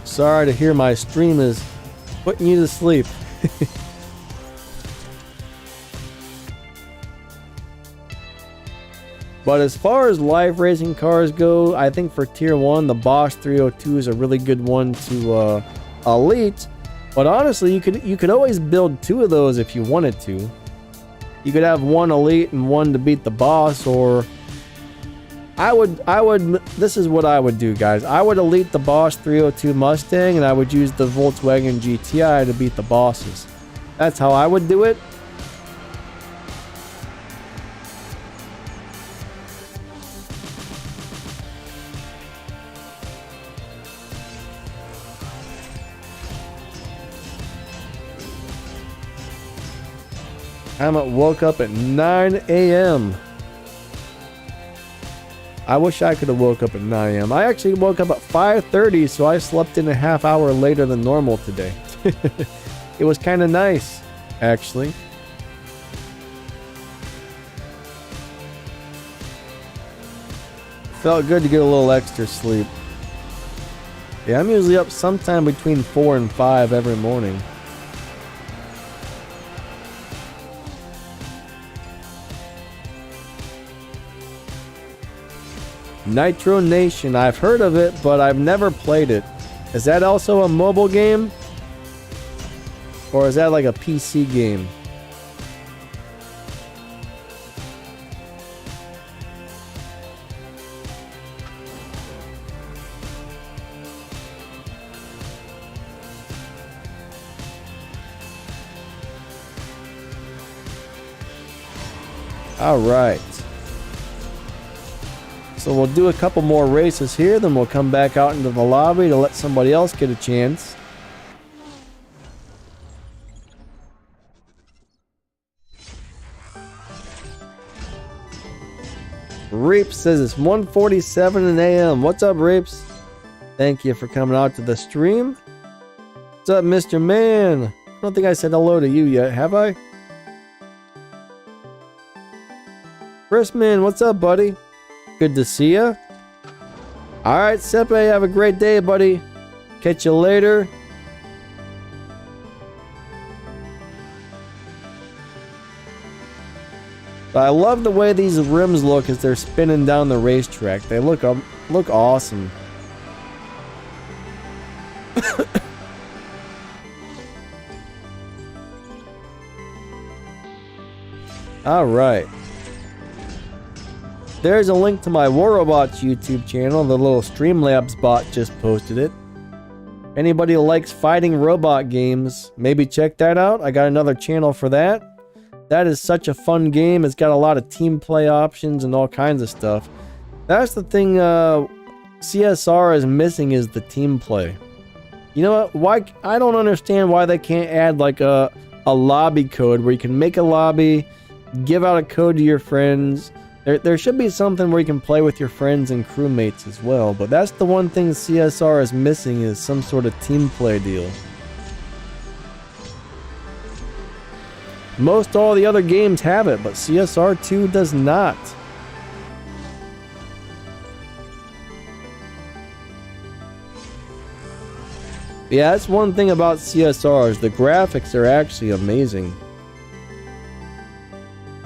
[SPEAKER 1] Sorry to hear my stream is putting you to sleep. But as far as live racing cars go, I think for tier 1, the Bosch 302 is a really good one to elite. But honestly, you could always build 2 of those if you wanted to. You could have 1 elite and 1 to beat the boss, or I would this is what I would do, guys. I would elite the Bosch 302 Mustang and I would use the Volkswagen GTI to beat the bosses. That's how I would do it. I woke up at 9 a.m. I wish I could have woke up at 9 a.m. I actually woke up at 5:30, so I slept in a half hour later than normal today. It was kind of nice, actually. Felt good to get a little extra sleep. Yeah, I'm usually up sometime between 4 and 5 every morning. Nitro Nation, I've heard of it, but I've never played it. Is that also a mobile game? Or is that like a PC game? All right. So we'll do a couple more races here, then we'll come back out into the lobby to let somebody else get a chance. Reaps says it's 1:47 a.m. What's up, Reaps? Thank you for coming out to the stream. What's up, Mr. Man? I don't think I said hello to you yet, have I? Chrisman, what's up, buddy? Good to see ya. Alright, Sepe, have a great day, buddy. Catch you later. But I love the way these rims look as they're spinning down the racetrack. They look awesome. Alright. There's a link to my War Robots YouTube channel. The little Streamlabs bot just posted it. Anybody who likes fighting robot games, maybe check that out. I got another channel for that. That is such a fun game. It's got a lot of team play options and all kinds of stuff. That's the thing CSR is missing, is the team play. You know what? Why? I don't understand why they can't add like a lobby code where you can make a lobby, give out a code to your friends. There should be something where you can play with your friends and crewmates as well. But that's the one thing CSR is missing, is some sort of team play deal. Most all the other games have it, but CSR2 does not. Yeah, that's one thing about CSR, is the graphics are actually amazing.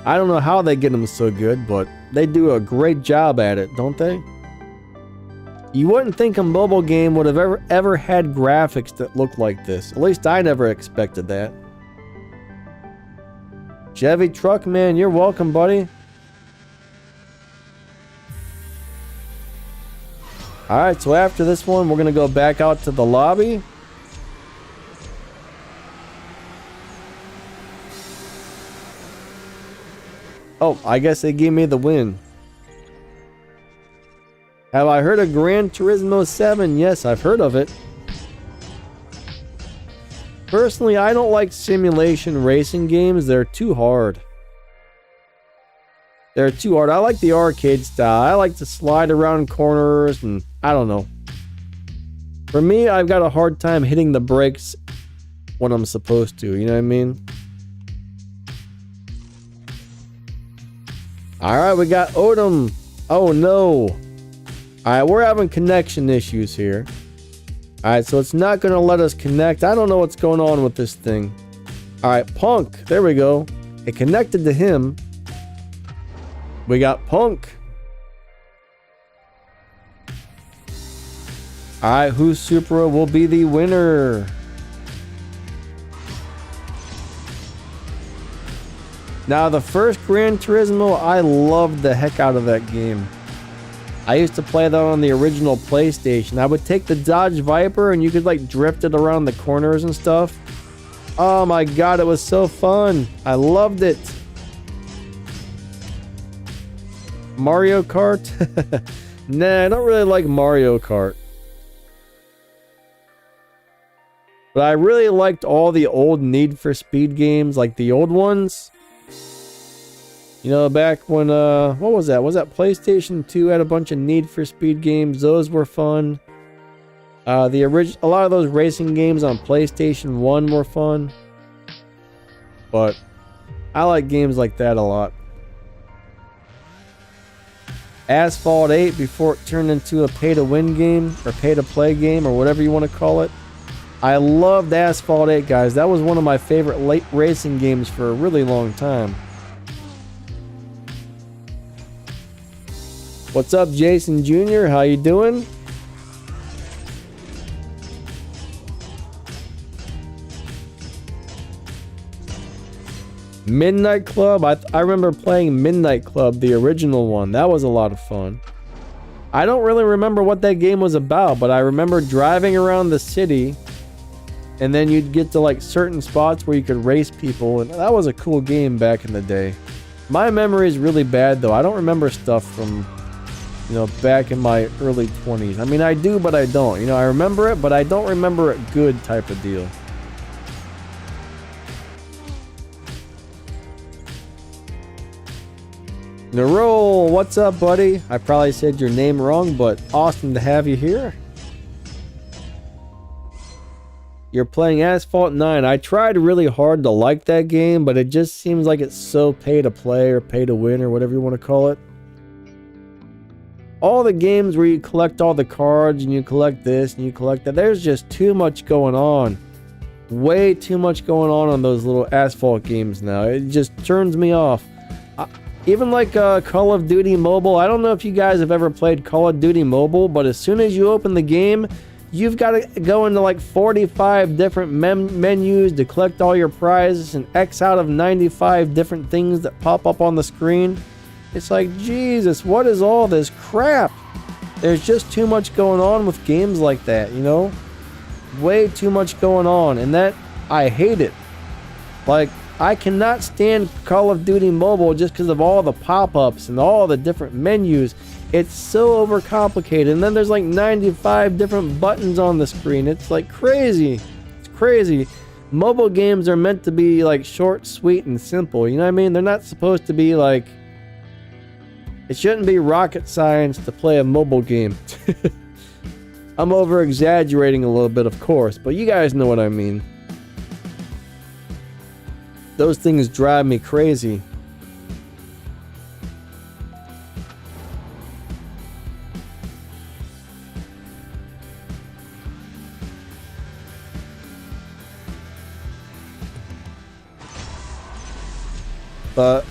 [SPEAKER 1] I don't know how they get them so good, but they do a great job at it, don't they? You wouldn't think a mobile game would have ever had graphics that look like this. At least I never expected that. Chevy Truck Man, you're welcome, buddy. Alright, so after this one, we're going to go back out to the lobby. Oh, I guess they gave me the win. Have I heard of Gran Turismo 7? Yes, I've heard of it. Personally, I don't like simulation racing games. They're too hard. They're too hard. I like the arcade style. I like to slide around corners and I don't know. For me, I've got a hard time hitting the brakes when I'm supposed to. You know what I mean? Alright, we got Odom. Oh no. Alright, we're having connection issues here. Alright, so it's not going to let us connect. I don't know what's going on with this thing. Alright, Punk. There we go. It connected to him. We got Punk. Alright, whose Supra will be the winner? Now, the first Gran Turismo, I loved the heck out of that game. I used to play that on the original PlayStation. I would take the Dodge Viper and you could like drift it around the corners and stuff. Oh my god, it was so fun. I loved it. Mario Kart? Nah, I don't really like Mario Kart. But I really liked all the old Need for Speed games, like the old ones. You know, back when, what was that? Was that PlayStation 2 had a bunch of Need for Speed games? Those were fun. A lot of those racing games on PlayStation 1 were fun. But I like games like that a lot. Asphalt 8 before it turned into a pay-to-win game, or pay-to-play game, or whatever you want to call it. I loved Asphalt 8, guys. That was one of my favorite late racing games for a really long time. What's up, Jason Jr.? How you doing? Midnight Club? I remember playing Midnight Club, the original one. That was a lot of fun. I don't really remember what that game was about, but I remember driving around the city, and then you'd get to like certain spots where you could race people, and that was a cool game back in the day. My memory is really bad, though. I don't remember stuff from, you know, back in my early 20s. I mean, I do, but I don't. You know, I remember it, but I don't remember it good type of deal. Narol, what's up, buddy? I probably said your name wrong, but awesome to have you here. You're playing Asphalt 9. I tried really hard to like that game, but it just seems like it's so pay to play or pay to win or whatever you want to call it. All the games where you collect all the cards and you collect this and you collect that, there's just too much going on. Way too much going on those little Asphalt games now. It just turns me off. Even like Call of Duty Mobile. I don't know if you guys have ever played Call of Duty Mobile, but as soon as you open the game, you've got to go into like 45 different menus to collect all your prizes and X out of 95 different things that pop up on the screen. It's like, Jesus, what is all this crap? There's just too much going on with games like that, you know? Way too much going on, and that, I hate it. Like, I cannot stand Call of Duty Mobile just because of all the pop-ups and all the different menus. It's so overcomplicated, and then there's like 95 different buttons on the screen. It's like crazy. It's crazy. Mobile games are meant to be like short, sweet, and simple. You know what I mean? They're not supposed to be like... It shouldn't be rocket science to play a mobile game. I'm over-exaggerating a little bit, of course, but you guys know what I mean. Those things drive me crazy.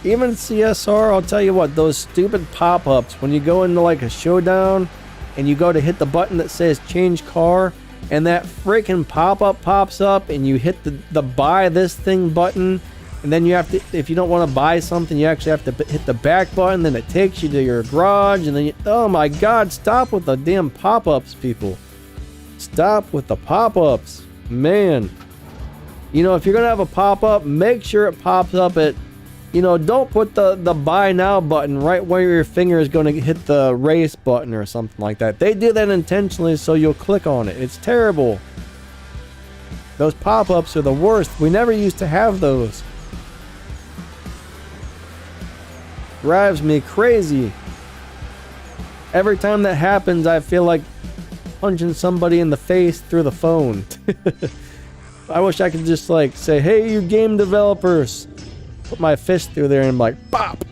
[SPEAKER 1] Even CSR, I'll tell you what, those stupid pop-ups, when you go into like a showdown and you go to hit the button that says change car, and that freaking pop-up pops up and you hit the buy this thing button, and then you have to, if you don't want to buy something, you actually have to hit the back button, then it takes you to your garage, and then you, oh my god, stop with the damn pop-ups, people. Stop with the pop-ups, man. You know, if you're gonna have a pop-up, make sure it pops up at, you know, don't put the buy now button right where your finger is going to hit the race button or something like that. They do that intentionally so you'll click on it. It's terrible. Those pop-ups are the worst. We never used to have those. Drives me crazy. Every time that happens, I feel like punching somebody in the face through the phone. I wish I could just like say, hey, you game developers. Put my fist through there and I'm like, pop!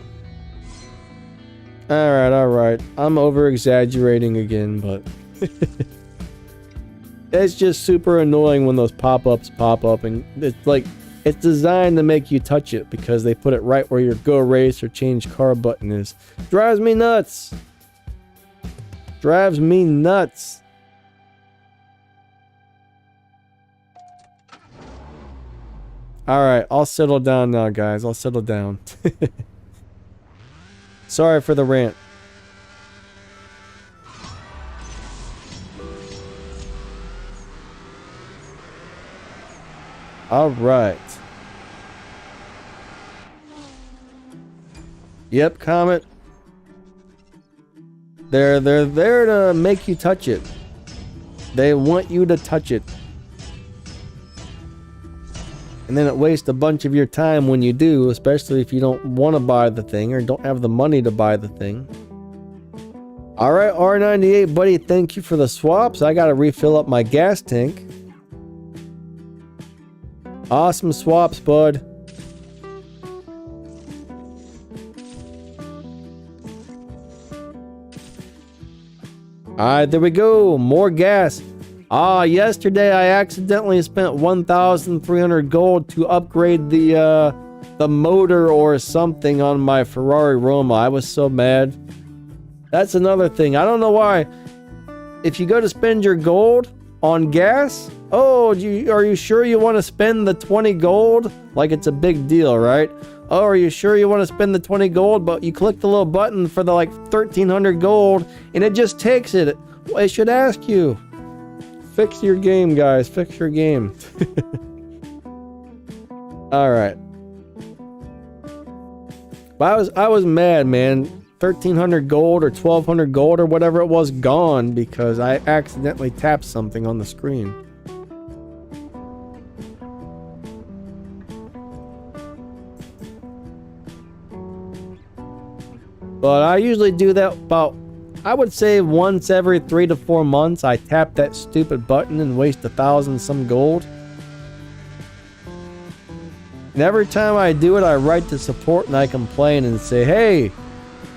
[SPEAKER 1] Alright. I'm over-exaggerating again, but... it's just super annoying when those pop-ups pop up, and it's like, it's designed to make you touch it because they put it right where your go race or change car button is. Drives me nuts! Drives me nuts! Alright, I'll settle down now, guys. I'll settle down. Sorry for the rant. Alright. Yep, Comet. They're there to make you touch it. They want you to touch it. And then it wastes a bunch of your time when you do, especially if you don't want to buy the thing or don't have the money to buy the thing. Alright, R98 buddy, thank you for the swaps. I gotta refill up my gas tank. Awesome swaps, bud. Alright, there we go. More gas. Yesterday I accidentally spent 1,300 gold to upgrade the motor or something on my Ferrari Roma. I was so mad. That's another thing. I don't know why. If you go to spend your gold on gas, are you sure you want to spend the 20 gold? Like it's a big deal, right? Oh, are you sure you want to spend the 20 gold? But you click the little button for the like 1,300 gold and it just takes it. It should ask you. Fix your game, guys. Fix your game. Alright. But I was mad, man. 1,300 gold or 1,200 gold or whatever it was gone because I accidentally tapped something on the screen. But I usually do that about, I would say once every 3 to 4 months. I tap that stupid button and waste 1,000 some gold. And every time I do it, I write to support and I complain and say, hey,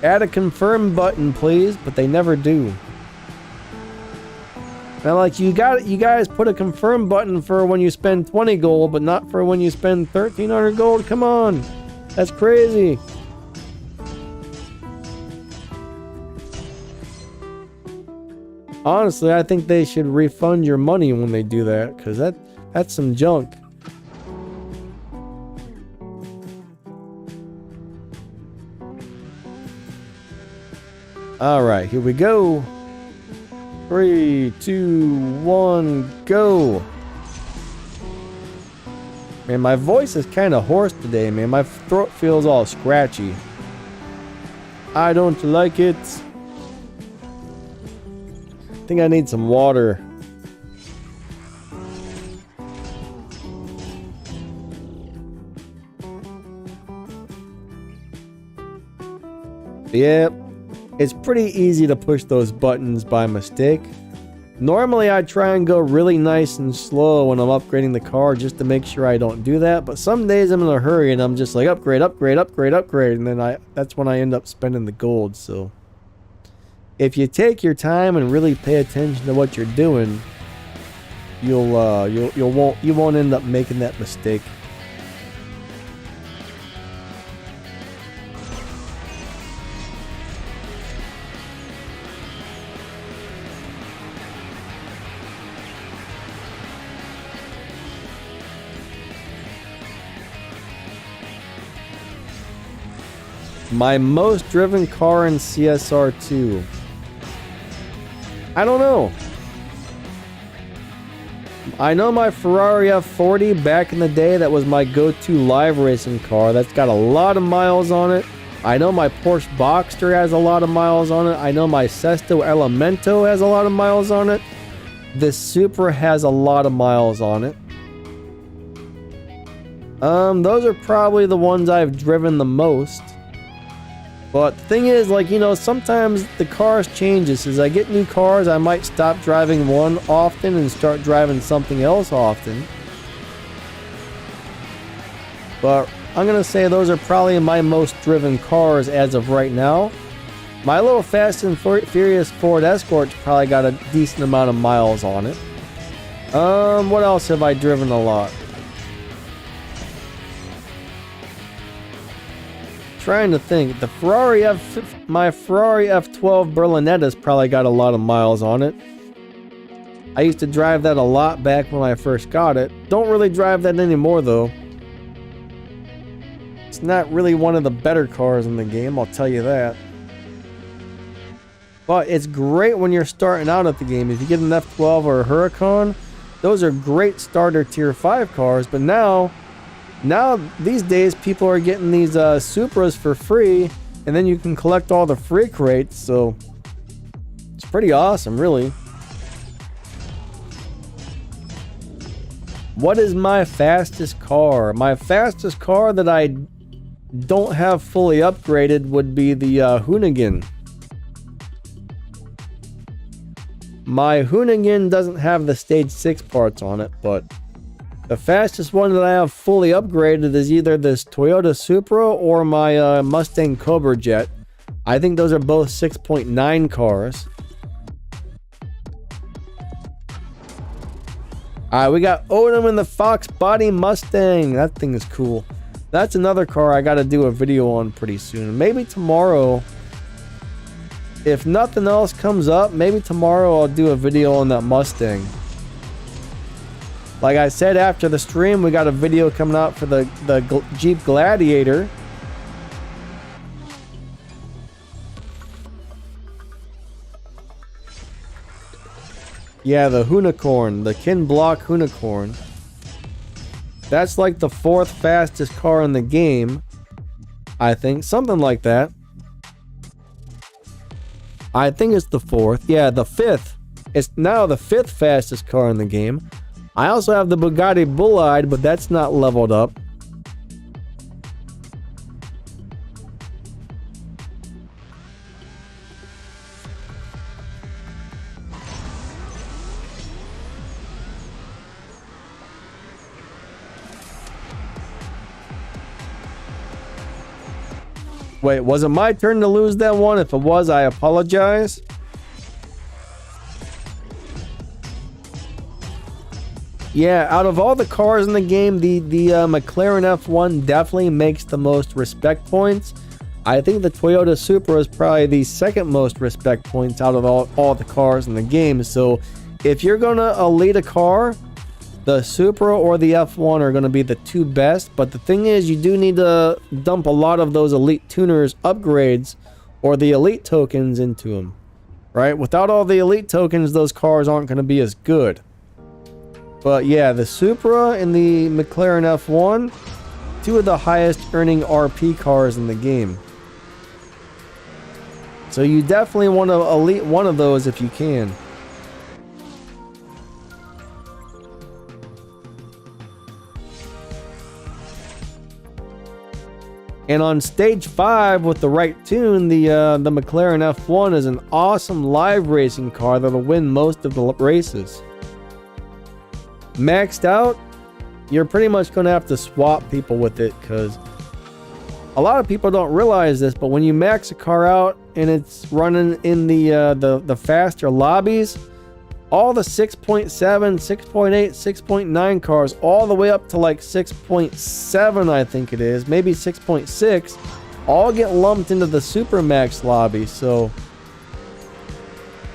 [SPEAKER 1] add a confirm button, please. But they never do. And I'm like, you guys put a confirm button for when you spend 20 gold, but not for when you spend 1,300 gold. Come on, that's crazy. Honestly, I think they should refund your money when they do that, because that's some junk. Alright, here we go. 3, 2, 1, go. Man, my voice is kind of hoarse today, man. My throat feels all scratchy. I don't like it. I think I need some water. Yep. It's pretty easy to push those buttons by mistake. Normally I try and go really nice and slow when I'm upgrading the car just to make sure I don't do that, but some days I'm in a hurry and I'm just like upgrade, upgrade, upgrade, upgrade, and then that's when I end up spending the gold. So if you take your time and really pay attention to what you're doing, you won't end up making that mistake. My most driven car in CSR2. I don't know. I know my Ferrari F40 back in the day, that was my go-to live racing car. That's got a lot of miles on it. I know my Porsche Boxster has a lot of miles on it. I know my Sesto Elemento has a lot of miles on it. The Supra has a lot of miles on it. Those are probably the ones I've driven the most. But the thing is, like, you know, sometimes the cars changes. As I get new cars, I might stop driving one often and start driving something else often. But I'm going to say those are probably my most driven cars as of right now. My little Fast and Furious Ford Escort's probably got a decent amount of miles on it. What else have I driven a lot? Trying to think. My Ferrari F12 Berlinetta's probably got a lot of miles on it. I used to drive that a lot back when I first got it. Don't really drive that anymore though. It's not really one of the better cars in the game, I'll tell you that. But it's great when you're starting out at the game. If you get an F12 or a Huracan, those are great starter tier 5 cars. But now these days people are getting these Supras for free, and then you can collect all the free crates, so it's pretty awesome, really. What is my fastest car? My fastest car that I don't have fully upgraded would be the Hoonigan. My Hoonigan doesn't have the stage 6 parts on it, but the fastest one that I have fully upgraded is either this Toyota Supra or my Mustang Cobra Jet. I think those are both 6.9 cars. Alright, we got Odom in the Fox Body Mustang. That thing is cool. That's another car I gotta do a video on pretty soon. Maybe tomorrow. If nothing else comes up, maybe tomorrow I'll do a video on that Mustang. Like I said, after the stream, we got a video coming out for the Jeep Gladiator. Yeah, the Hoonicorn, the Kin Block Hoonicorn. That's like the 4th fastest car in the game, I think. Something like that. I think it's the 4th. Yeah, the 5th. It's now the 5th fastest car in the game. I also have the Bugatti Bullide, but that's not leveled up. Wait, was it my turn to lose that one? If it was, I apologize. Yeah, out of all the cars in the game, the McLaren F1 definitely makes the most respect points. I think the Toyota Supra is probably the second most respect points out of all the cars in the game. So if you're gonna elite a car, the Supra or the F1 are gonna be the two best. But the thing is, you do need to dump a lot of those elite tuners upgrades or the elite tokens into them, right? Without all the elite tokens, those cars aren't gonna be as good. But yeah, the Supra and the McLaren F1, two of the highest earning RP cars in the game. So you definitely want to elite one of those if you can. And on stage 5 with the right tune, the McLaren F1 is an awesome live racing car that'll win most of the races. Maxed out, you're pretty much going to have to swap people with it, because a lot of people don't realize this, but when you max a car out and it's running in the faster lobbies, all the 6.7, 6.8, 6.9 cars, all the way up to like 6.7, I think it is, maybe 6.6, all get lumped into the Super Max lobby. So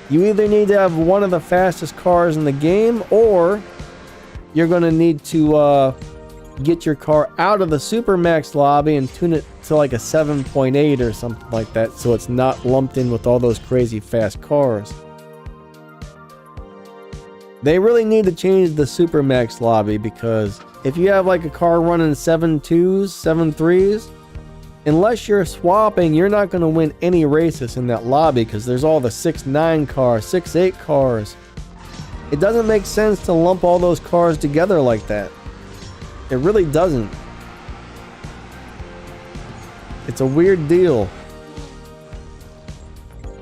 [SPEAKER 1] you either need to have one of the fastest cars in the game, or you're going to need to get your car out of the Super Max lobby and tune it to like a 7.8 or something like that, so it's not lumped in with all those crazy fast cars. They really need to change the Super Max lobby, because if you have like a car running 7.2s, 7.3s, unless you're swapping, you're not going to win any races in that lobby, because there's all the 6.9 cars, 6.8 cars. It doesn't make sense to lump all those cars together like that. It really doesn't. It's a weird deal.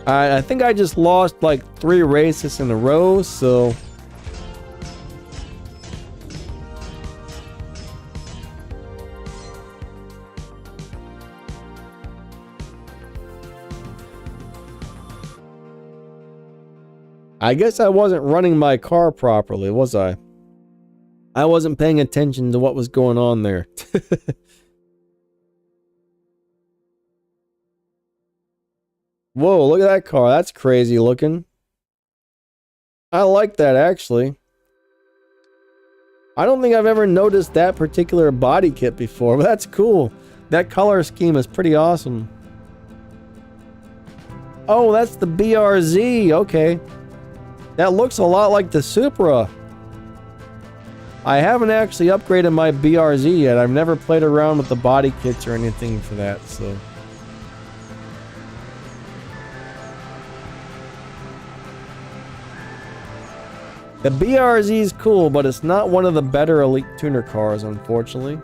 [SPEAKER 1] I think I just lost like 3 races in a row, so I guess I wasn't running my car properly, was I? I wasn't paying attention to what was going on there. Whoa, look at that car. That's crazy looking. I like that, actually. I don't think I've ever noticed that particular body kit before, but that's cool. That color scheme is pretty awesome. Oh, that's the BRZ. Okay. That looks a lot like the Supra. I haven't actually upgraded my BRZ yet. I've never played around with the body kits or anything for that, so. The BRZ is cool, but it's not one of the better elite tuner cars, unfortunately.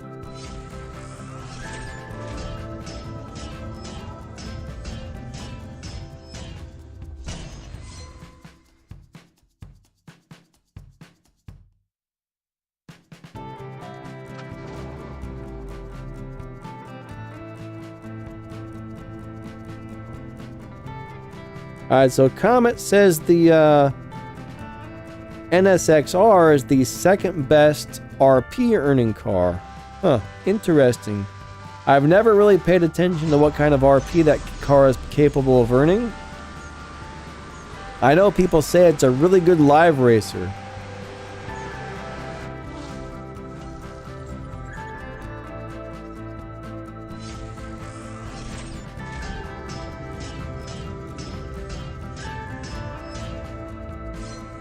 [SPEAKER 1] Alright, so Comet says the NSXR is the second best RP earning car. Huh, interesting. I've never really paid attention to what kind of RP that car is capable of earning. I know people say it's a really good live racer.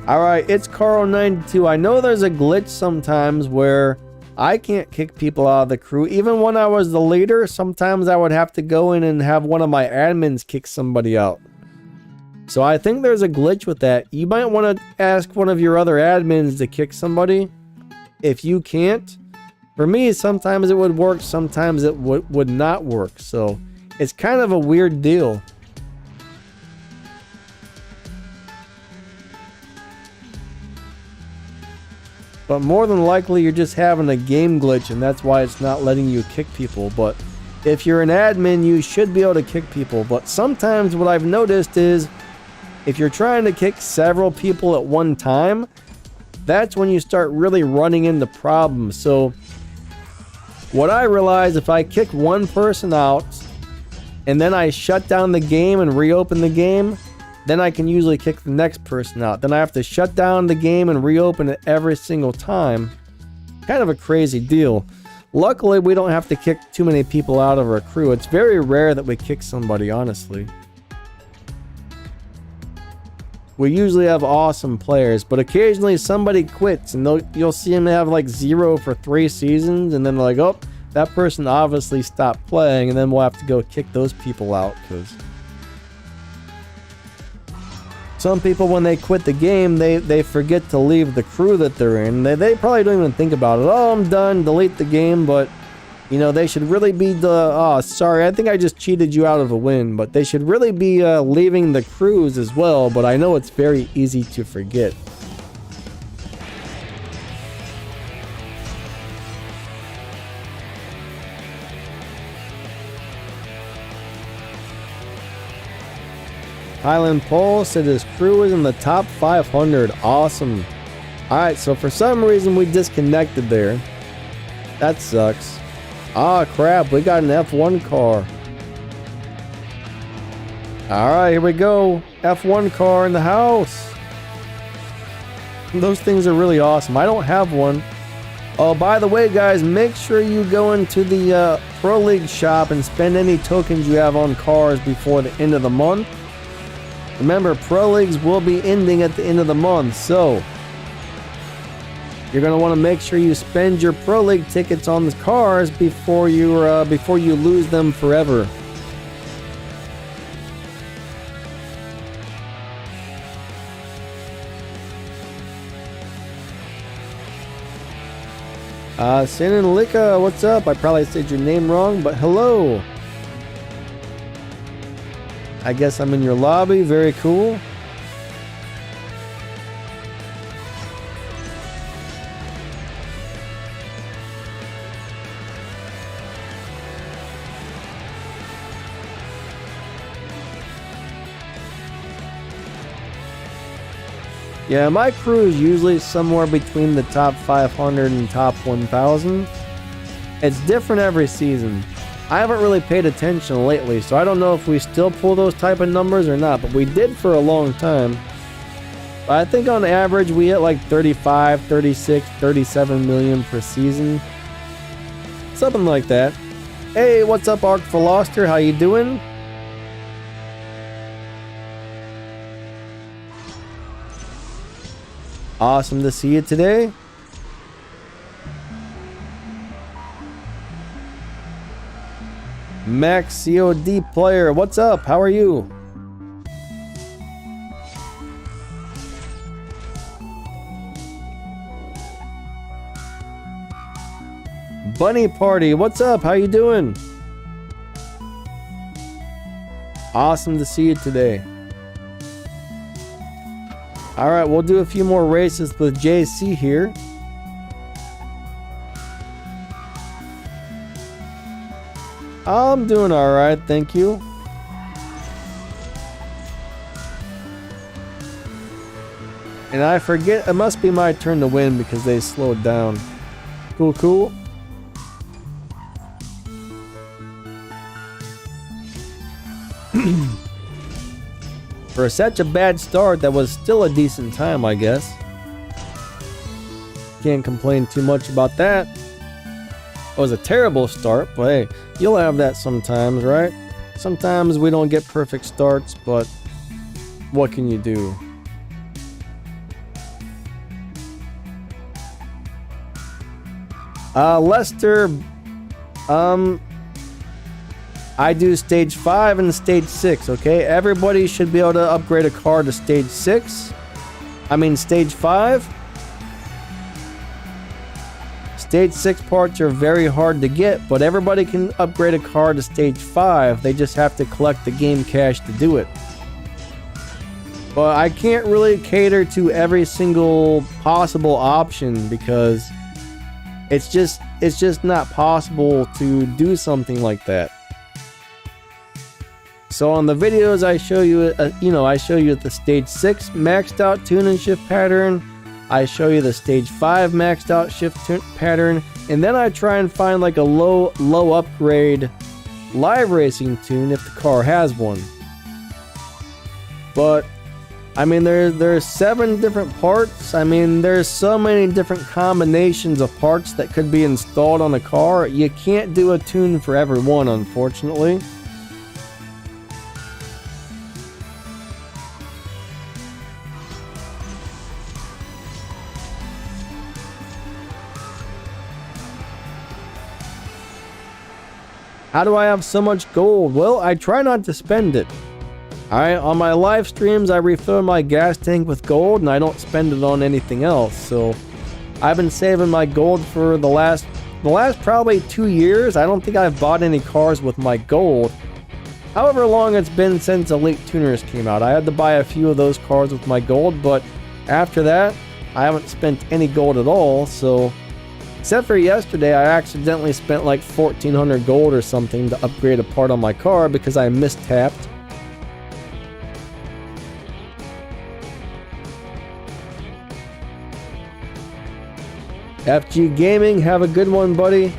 [SPEAKER 1] Alright, it's Carl92. I know there's a glitch sometimes where I can't kick people out of the crew. Even when I was the leader, sometimes I would have to go in and have one of my admins kick somebody out. So I think there's a glitch with that. You might want to ask one of your other admins to kick somebody if you can't. For me, sometimes it would work, sometimes it would not work. So it's kind of a weird deal. But more than likely, you're just having a game glitch, and that's why it's not letting you kick people. But if you're an admin, you should be able to kick people. But sometimes what I've noticed is, if you're trying to kick several people at one time, that's when you start really running into problems. So what I realize, if I kick one person out, and then I shut down the game and reopen the game, then I can usually kick the next person out. Then I have to shut down the game and reopen it every single time. Kind of a crazy deal. Luckily, we don't have to kick too many people out of our crew. It's very rare that we kick somebody, honestly. We usually have awesome players, but occasionally somebody quits and you'll see them have like 0 for 3 seasons, and then they're like, oh, that person obviously stopped playing, and then we'll have to go kick those people out, because some people, when they quit the game, they forget to leave the crew that they're in. They probably don't even think about it. Oh, I'm done, delete the game, but you know, they should really be oh, sorry, I think I just cheated you out of a win, but they should really be leaving the crews as well, but I know it's very easy to forget. Highland Paul said his crew is in the top 500. Awesome. Alright, so for some reason we disconnected there. That sucks. Ah, crap, we got an F1 car. Alright, here we go. F1 car in the house. Those things are really awesome. I don't have one. Oh, by the way, guys, make sure you go into the Pro League shop and spend any tokens you have on cars before the end of the month. Remember, Pro Leagues will be ending at the end of the month, so you're going to want to make sure you spend your Pro League tickets on the cars before you lose them forever. Sin and Lika, what's up? I probably said your name wrong, but hello. I guess I'm in your lobby. Very cool. Yeah, my crew is usually somewhere between the top 500 and top 1000. It's different every season. I haven't really paid attention lately, so I don't know if we still pull those type of numbers or not, but we did for a long time. But I think on average we hit like 35, 36, 37 million per season. Something like that. Hey, what's up, Arc Veloster? How you doing? Awesome to see you today. Max COD player, what's up? How are you? Bunny Party, what's up? How you doing? Awesome to see you today. Alright, we'll do a few more races with JC here. I'm doing alright, thank you. And I forget, it must be my turn to win because they slowed down. Cool, cool. For such a bad start, that was still a decent time, I guess. Can't complain too much about that. It was a terrible start, but hey, you'll have that sometimes, right? Sometimes we don't get perfect starts, but what can you do? Lester, I do stage 5 and stage 6, okay? Everybody should be able to upgrade a car to stage 6. I mean stage 5. Stage 6 parts are very hard to get, but everybody can upgrade a car to stage 5. They just have to collect the game cash to do it. But I can't really cater to every single possible option because it's just not possible to do something like that. So on the videos I show you, I show you the stage 6 maxed out tune and shift pattern. I show you the stage 5 maxed out shift pattern, and then I try and find like a low upgrade live racing tune if the car has one. But I mean, there's 7 different parts. I mean, there's so many different combinations of parts that could be installed on a car. You can't do a tune for every one, unfortunately. How do I have so much gold? Well, I try not to spend it. Alright, on my live streams, I refill my gas tank with gold and I don't spend it on anything else. So, I've been saving my gold for the last probably 2 years. I don't think I've bought any cars with my gold. However long it's been since Elite Tuners came out. I had to buy a few of those cars with my gold, but after that, I haven't spent any gold at all, so... Except for yesterday, I accidentally spent like 1,400 gold or something to upgrade a part on my car because I mistapped. FG Gaming, have a good one, buddy.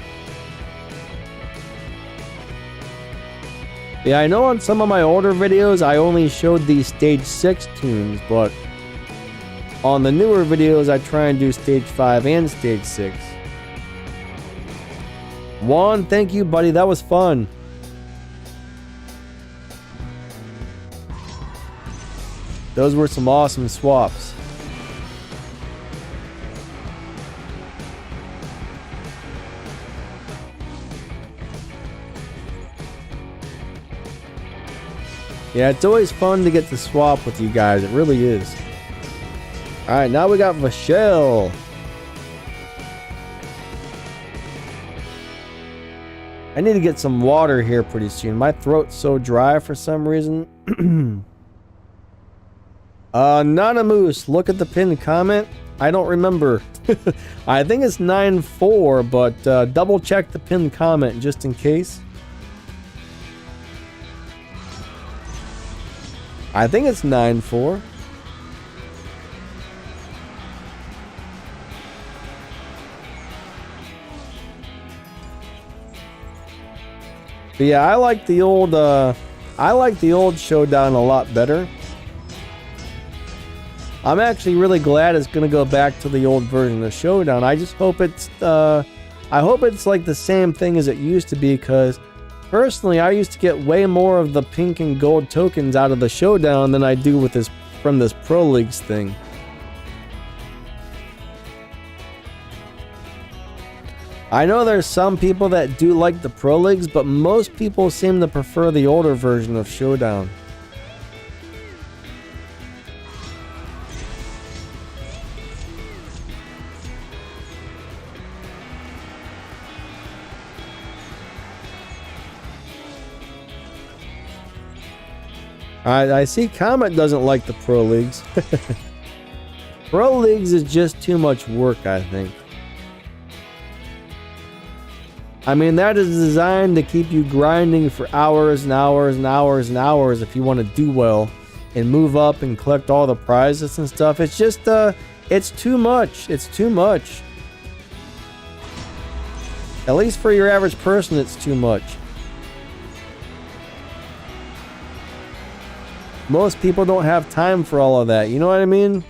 [SPEAKER 1] Yeah, I know on some of my older videos, I only showed these Stage 6 tunes, but on the newer videos, I try and do Stage 5 and Stage 6. Juan, thank you, buddy. That was fun. Those were some awesome swaps. Yeah, it's always fun to get to swap with you guys. It really is. Alright, now we got Michelle. I need to get some water here pretty soon. My throat's so dry for some reason. Anonymous, look at the pinned comment. I don't remember. I think it's 9-4, but double check the pinned comment just in case. I think it's 9-4. But yeah, I like the old Showdown a lot better. I'm actually really glad it's gonna go back to the old version of Showdown. I just hope it's like the same thing as it used to be, because personally I used to get way more of the pink and gold tokens out of the Showdown than I do with this from this Pro Leagues thing. I know there's some people that do like the Pro Leagues, but most people seem to prefer the older version of Showdown. I see Comet doesn't like the Pro Leagues. Pro Leagues is just too much work, I think. I mean, that is designed to keep you grinding for hours and hours and hours and hours if you want to do well and move up and collect all the prizes and stuff. It's just, it's too much. It's too much. At least for your average person, it's too much. Most people don't have time for all of that, you know what I mean?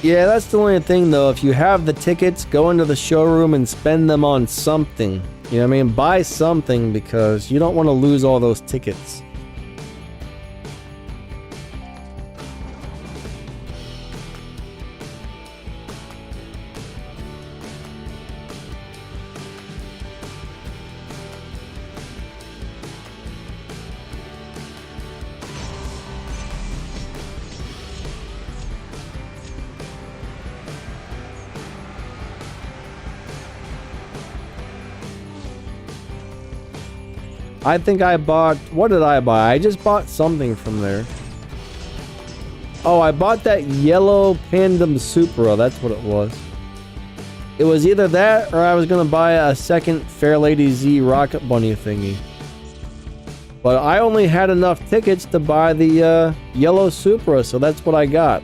[SPEAKER 1] Yeah, that's the only thing though. If you have the tickets, go into the showroom and spend them on something. You know what I mean? Buy something, because you don't want to lose all those tickets. I think I bought... What did I buy? I just bought something from there. Oh, I bought that yellow Pandem Supra. That's what it was. It was either that or I was going to buy a second Fairlady Z Rocket Bunny thingy. But I only had enough tickets to buy the yellow Supra, so that's what I got.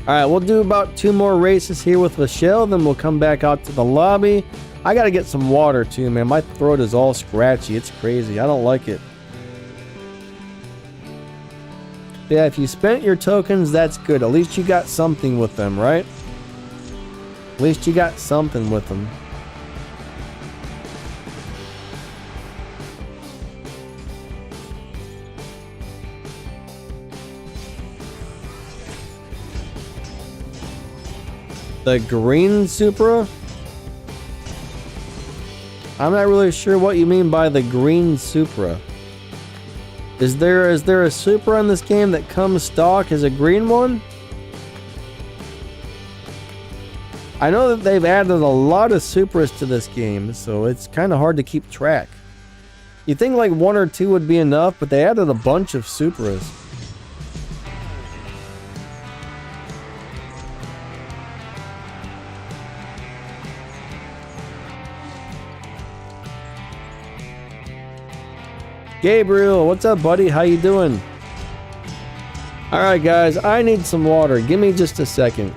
[SPEAKER 1] Alright, we'll do about 2 more races here with Michelle, then we'll come back out to the lobby. I gotta get some water too, man. My throat is all scratchy. It's crazy. I don't like it. Yeah, if you spent your tokens, that's good. At least you got something with them, right? At least you got something with them. The green Supra? I'm not really sure what you mean by the green Supra. Is there a Supra in this game that comes stock as a green one? I know that they've added a lot of Supras to this game, so it's kind of hard to keep track. You'd think like 1 or 2 would be enough, but they added a bunch of Supras. Gabriel, what's up, buddy? How you doing? Alright, guys, I need some water. Give me just a second.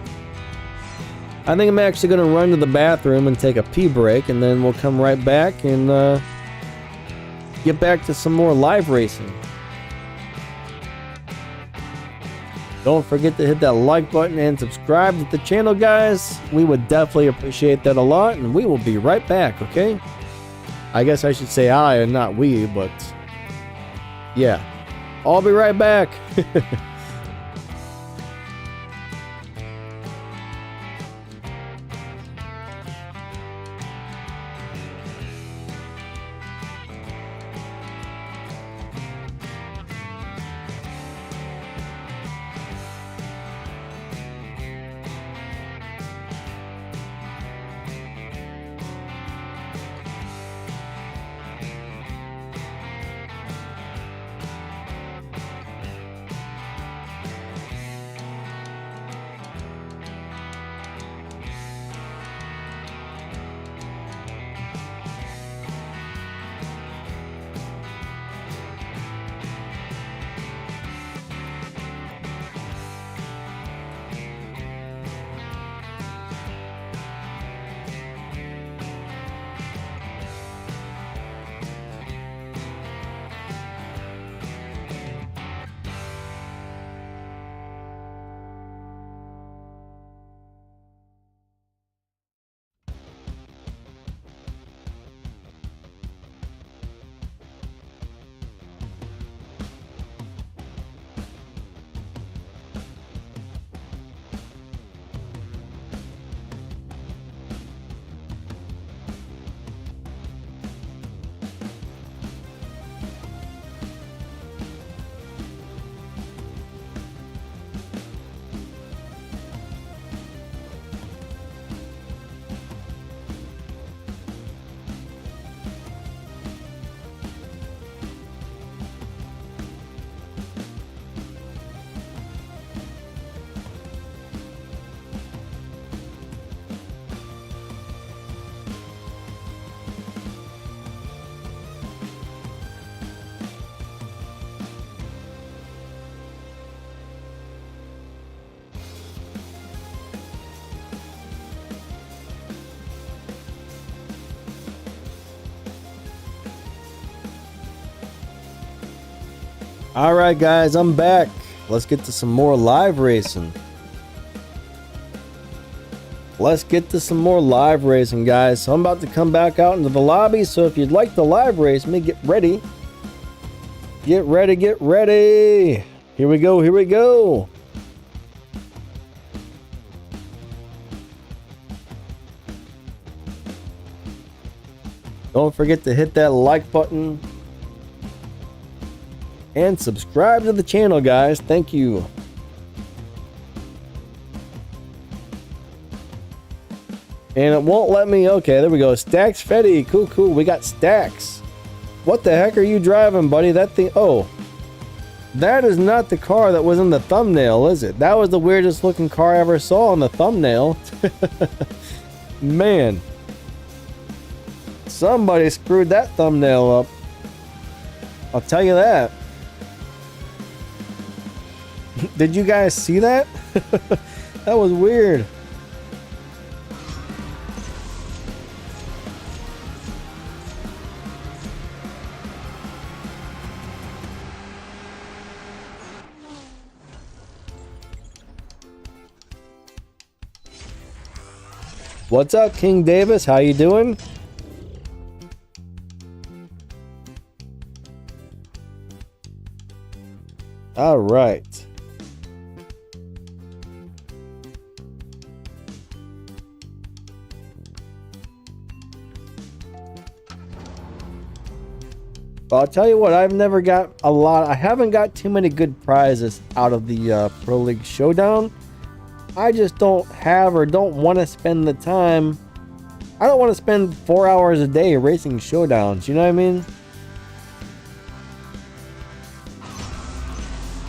[SPEAKER 1] I think I'm actually going to run to the bathroom and take a pee break, and then we'll come right back and get back to some more live racing. Don't forget to hit that like button and subscribe to the channel, guys. We would definitely appreciate that a lot, and we will be right back, okay? I guess I should say I and not we, but yeah. I'll be right back. Alright guys, I'm back. Let's get to some more live racing. Let's get to some more live racing, guys. So I'm about to come back out into the lobby, so if you'd like to live race me, get ready. Get ready, get ready. Here we go, here we go. Don't forget to hit that like button. And subscribe to the channel, guys. Thank you. And it won't let me. Okay, there we go. Stacks Fetty. Cool, cool. We got Stacks. What the heck are you driving, buddy? That thing. Oh. That is not the car that was in the thumbnail, is it? That was the weirdest looking car I ever saw on the thumbnail. Man. Somebody screwed that thumbnail up. I'll tell you that. Did you guys see that? That was weird. What's up, King Davis? How you doing? All right. Well, I'll tell you what, I've never got a lot. I haven't got too many good prizes out of the Pro League Showdown. I just don't have or don't want to spend the time. I don't want to spend 4 hours a day racing showdowns, you know what I mean?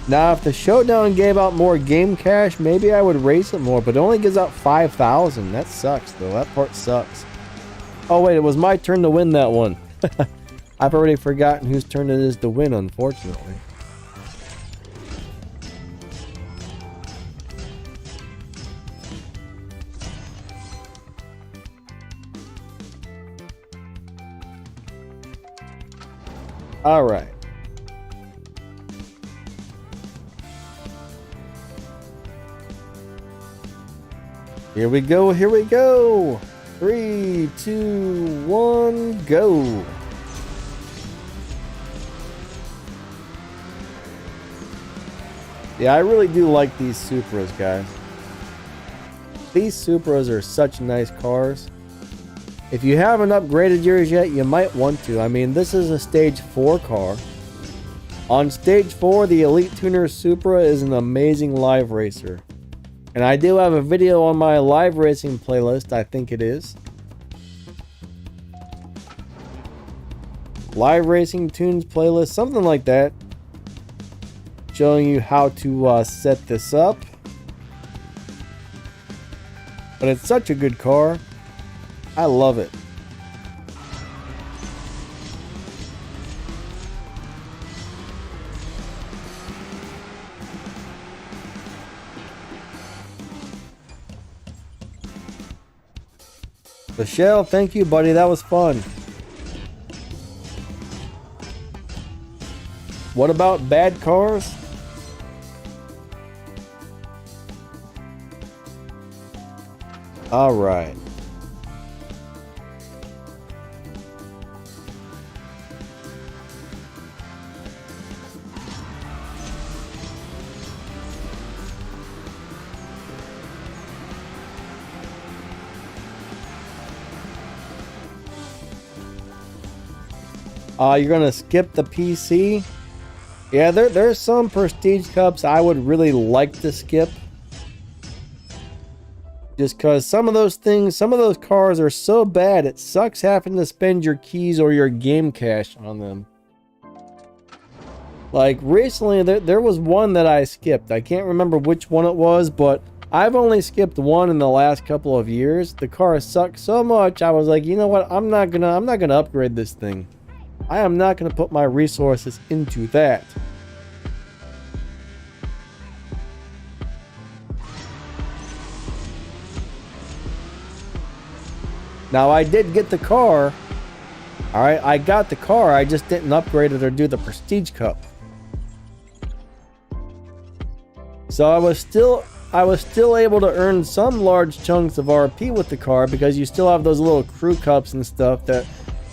[SPEAKER 1] Now, if the showdown gave out more game cash, maybe I would race it more, but it only gives out 5,000. That sucks, though. That part sucks. Oh, wait, it was my turn to win that one. I've already forgotten whose turn it is to win, unfortunately. All right. Here we go, here we go. 3, 2, 1, go. Yeah, I really do like these Supras, guys. These Supras are such nice cars. If you haven't upgraded yours yet, you might want to. I mean, this is a Stage 4 car. On Stage 4, the Elite Tuner Supra is an amazing live racer. And I do have a video on my live racing playlist, I think it is. Live Racing Tunes playlist, something like that. Showing you how to set this up. But it's such a good car. I love it. Michelle, thank you, buddy. That was fun. What about bad cars? All right. You're gonna skip the PC? Yeah, there's some Prestige Cups I would really like to skip. Just because some of those things, some of those cars are so bad, it sucks having to spend your keys or your game cash on them. Like recently, there was one that I skipped. I can't remember which one it was, but I've only skipped one in the last couple of years. The car sucked so much, I was like, you know what? I'm not gonna upgrade this thing. I am not going to put my resources into that. Now, I did get the car. All right, I got the car. I just didn't upgrade it or do the Prestige Cup. So I was still able to earn some large chunks of RP with the car because you still have those little crew cups and stuff that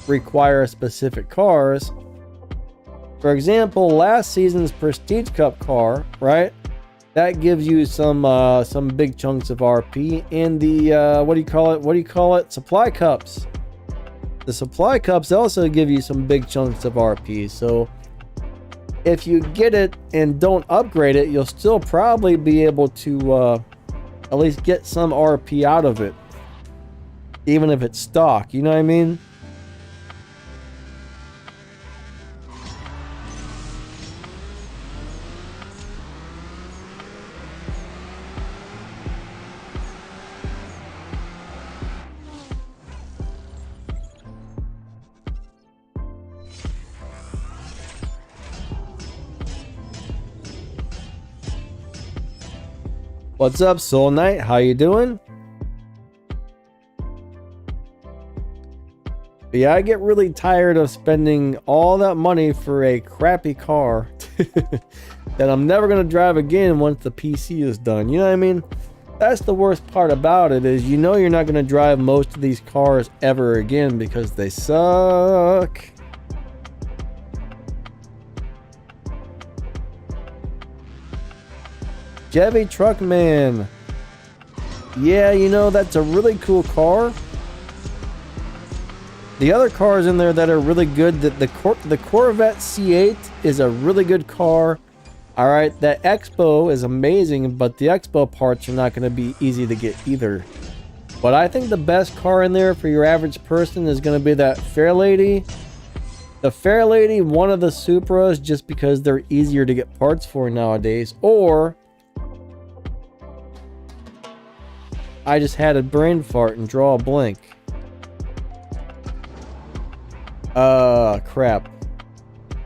[SPEAKER 1] require specific cars. For example, last season's Prestige Cup car, right? That gives you some big chunks of RP. And the what do you call it? Supply cups. The supply cups also give you some big chunks of RP. So if you get it and don't upgrade it, you'll still probably be able to at least get some RP out of it, even if it's stock. You know what I mean? What's up, Soul Knight? How you doing? But yeah, I get really tired of spending all that money for a crappy car that I'm never going to drive again once the PC is done. You know what I mean? That's the worst part about it, is you know you're not going to drive most of these cars ever again because they suck. Chevy Truckman. Yeah, you know, that's a really cool car. The other cars in there that are really good, the Corvette C8 is a really good car. All right, that Expo is amazing, but the Expo parts are not going to be easy to get either. But I think the best car in there for your average person is going to be that Fairlady. The Fairlady, one of the Supras, just because they're easier to get parts for nowadays. Or I just had a brain fart and draw a blank. Crap.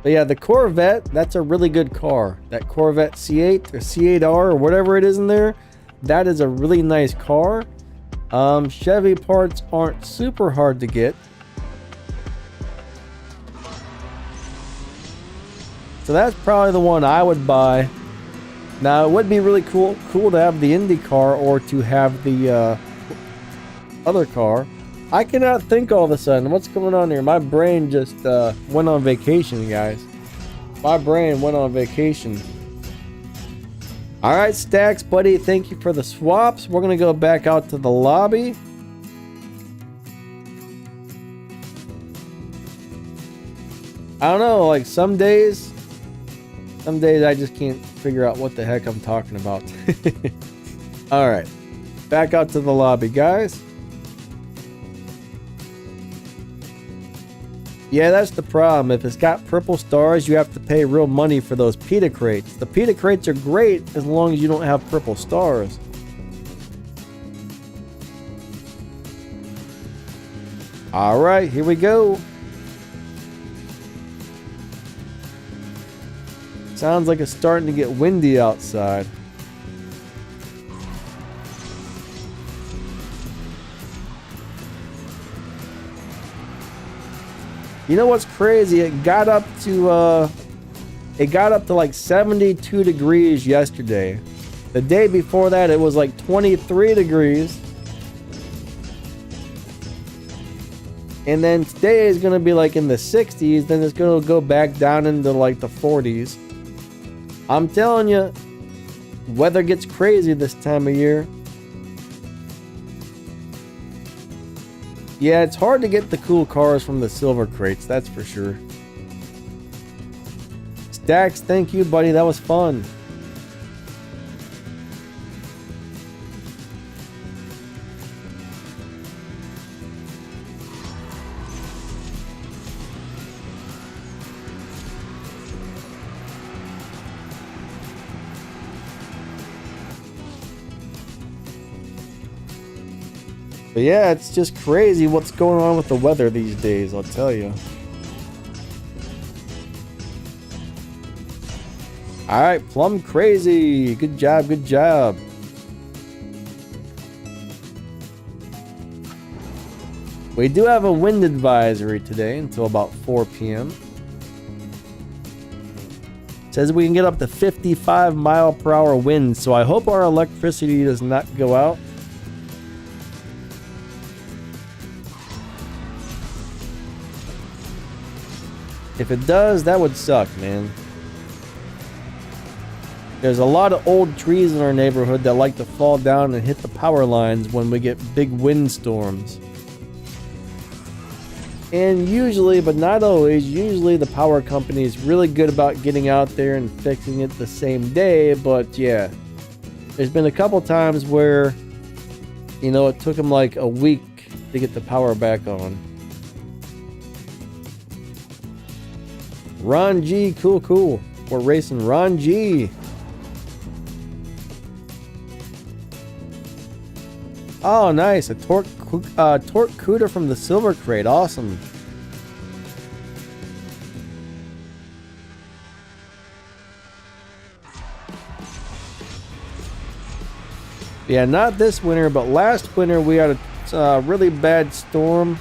[SPEAKER 1] But yeah, the Corvette, that's a really good car. That Corvette C8 or C8R or whatever it is in there, that is a really nice car. Chevy parts aren't super hard to get. So that's probably the one I would buy. Now, it would be really cool to have the Indy car or to have the other car. I cannot think all of a sudden. What's going on here? My brain just went on vacation, guys. My brain went on vacation. All right, Stacks, buddy. Thank you for the swaps. We're going to go back out to the lobby. I don't know. Like some days I just can't figure out what the heck I'm talking about. All right. Back out to the lobby, guys. Yeah, that's the problem. If it's got purple stars, you have to pay real money for those pita crates. The pita crates are great as long as you don't have purple stars. All right, here we go. Sounds like it's starting to get windy outside. You know what's crazy? It got up to like 72 degrees yesterday. The day before that, it was like 23 degrees. And then today is going to be like in the 60s. Then it's going to go back down into like the 40s. I'm telling you, weather gets crazy this time of year. Yeah, it's hard to get the cool cars from the silver crates, that's for sure. Stacks, thank you, buddy. That was fun. But yeah, it's just crazy what's going on with the weather these days, I'll tell you. Alright, Plum Crazy. Good job, good job. We do have a wind advisory today until about 4 p.m. Says we can get up to 55 mile per hour winds, so I hope our electricity does not go out. If it does, that would suck, man. There's a lot of old trees in our neighborhood that like to fall down and hit the power lines when we get big windstorms. And usually, but not always, usually the power company is really good about getting out there and fixing it the same day. But yeah, there's been a couple times where, you know, it took them like a week to get the power back on. Ron G, cool. We're racing Ron G. Oh, nice. A torque cooter from the silver crate. Awesome. Yeah, not this winter, but last winter we had a really bad storm.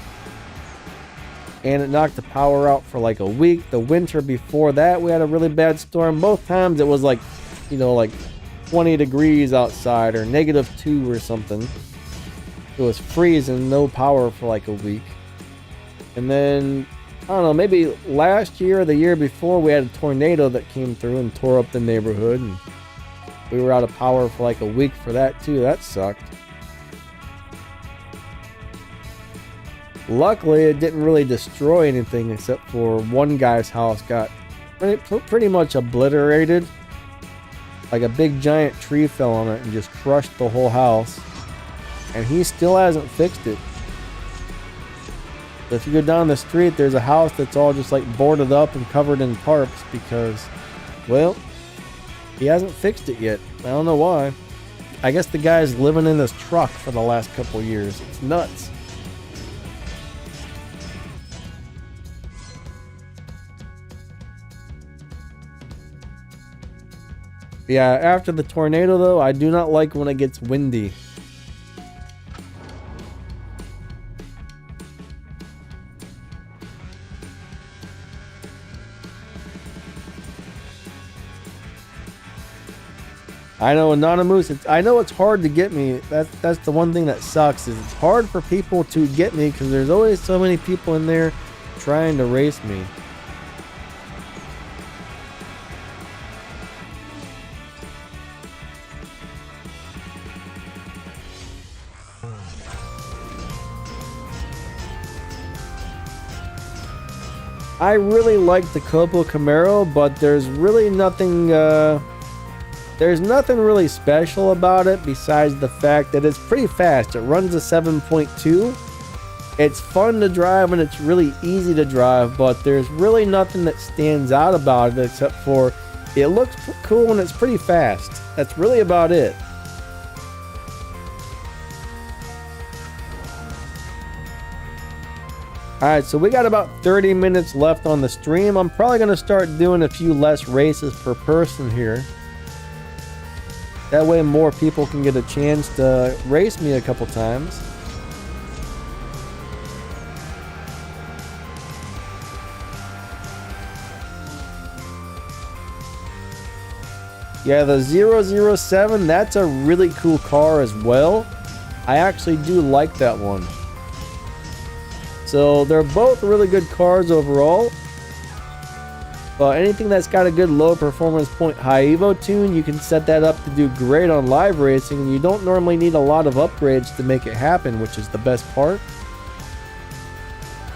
[SPEAKER 1] And it knocked the power out for like a week. The winter before that, we had a really bad storm. Both times it was like, you know, like 20 degrees outside or -2 or something. It was freezing, no power for like a week. And then, I don't know, maybe last year or the year before, we had a tornado that came through and tore up the neighborhood. And we were out of power for like a week for that too. That sucked. Luckily, it didn't really destroy anything except for one guy's house got pretty much obliterated. Like a big giant tree fell on it and just crushed the whole house. And he still hasn't fixed it. If you go down the street, there's a house that's all just like boarded up and covered in tarps because, well, he hasn't fixed it yet. I don't know why. I guess the guy's living in his truck for the last couple years. It's nuts. Yeah, after the tornado though, I do not like when it gets windy. I know, Anonymous, I know it's hard to get me. That's the one thing that sucks, is it's hard for people to get me because there's always so many people in there trying to race me. I really like the Copo Camaro, but there's really nothing, there's nothing really special about it besides the fact that it's pretty fast. It runs a 7.2. It's fun to drive and it's really easy to drive, but there's really nothing that stands out about it except for it looks cool and it's pretty fast. That's really about it. Alright, so we got about 30 minutes left on the stream. I'm probably going to start doing a few less races per person here. That way more people can get a chance to race me a couple times. Yeah, the 007, that's a really cool car as well. I actually do like that one. So they're both really good cars overall. But anything that's got a good low performance point high Evo tune, you can set that up to do great on live racing. And you don't normally need a lot of upgrades to make it happen, which is the best part.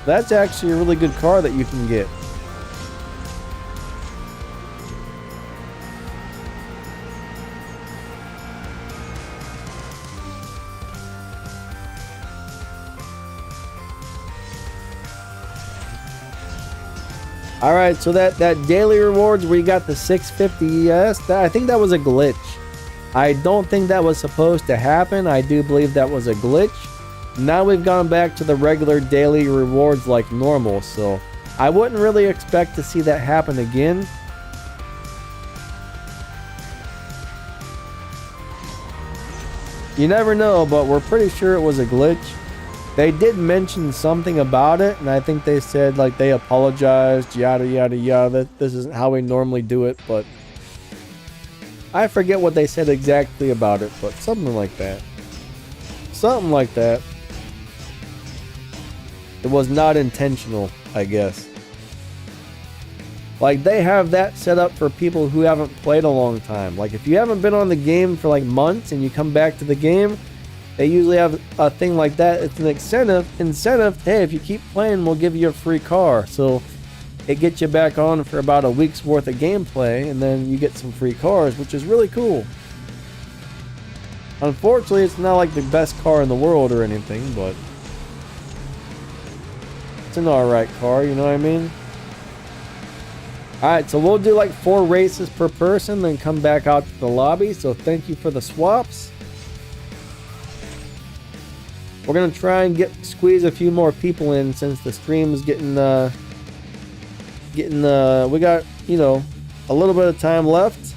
[SPEAKER 1] That's actually a really good car that you can get. Alright, so that daily rewards where you got the 650 ES, I think that was a glitch. I don't think that was supposed to happen. I do believe that was a glitch. Now we've gone back to the regular daily rewards like normal, so I wouldn't really expect to see that happen again. You never know, but we're pretty sure it was a glitch. They did mention something about it, and I think they said, like, they apologized, yada, yada, yada. This isn't how we normally do it, but I forget what they said exactly about it, but something like that. Something like that. It was not intentional, I guess. Like, they have that set up for people who haven't played a long time. Like, if you haven't been on the game for, like, months and you come back to the game, they usually have a thing like that. It's an incentive. Hey, if you keep playing, we'll give you a free car. So it gets you back on for about a week's worth of gameplay, and then you get some free cars, which is really cool. Unfortunately, it's not like the best car in the world or anything, but it's an alright car, you know what I mean? Alright, so we'll do like 4 races per person, then come back out to the lobby. So thank you for the swaps. We're gonna try and squeeze a few more people in since the stream is getting we got, you know, a little bit of time left.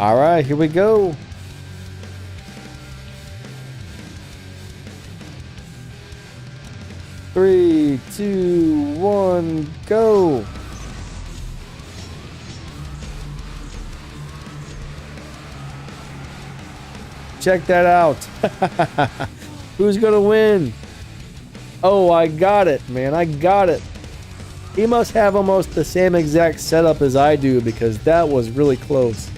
[SPEAKER 1] All right, here we go. Three, two, one, go. Check that out. Who's gonna win? Oh, I got it, man. I got it. He must have almost the same exact setup as I do because that was really close.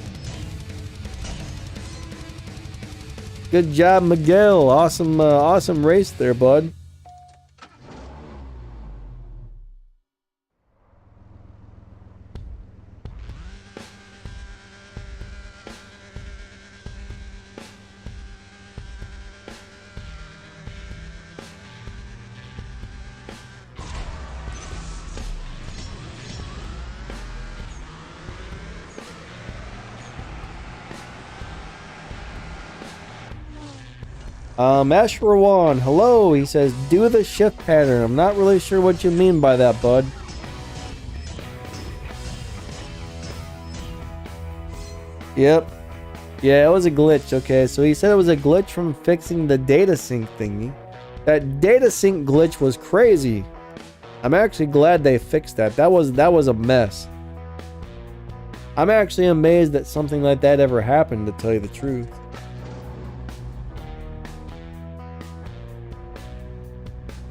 [SPEAKER 1] Good job, Miguel. Awesome, awesome race there, bud. Ashrawan, hello. He says, do the shift pattern. I'm not really sure what you mean by that, bud. Yep. Yeah, it was a glitch. Okay, so he said it was a glitch from fixing the data sync thingy. That data sync glitch was crazy. I'm actually glad they fixed that. That was a mess. I'm actually amazed that something like that ever happened, to tell you the truth.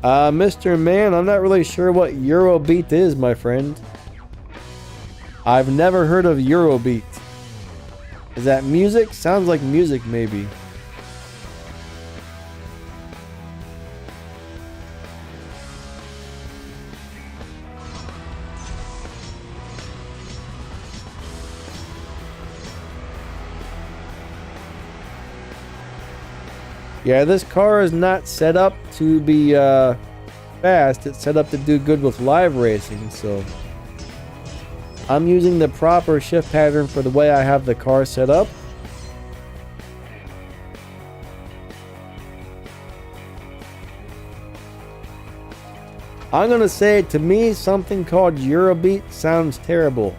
[SPEAKER 1] Mr. Man, I'm not really sure what Eurobeat is, my friend. I've never heard of Eurobeat. Is that music? Sounds like music, maybe. Yeah, this car is not set up to be fast. It's set up to do good with live racing, so I'm using the proper shift pattern for the way I have the car set up. I'm gonna say, to me, something called Eurobeat sounds terrible.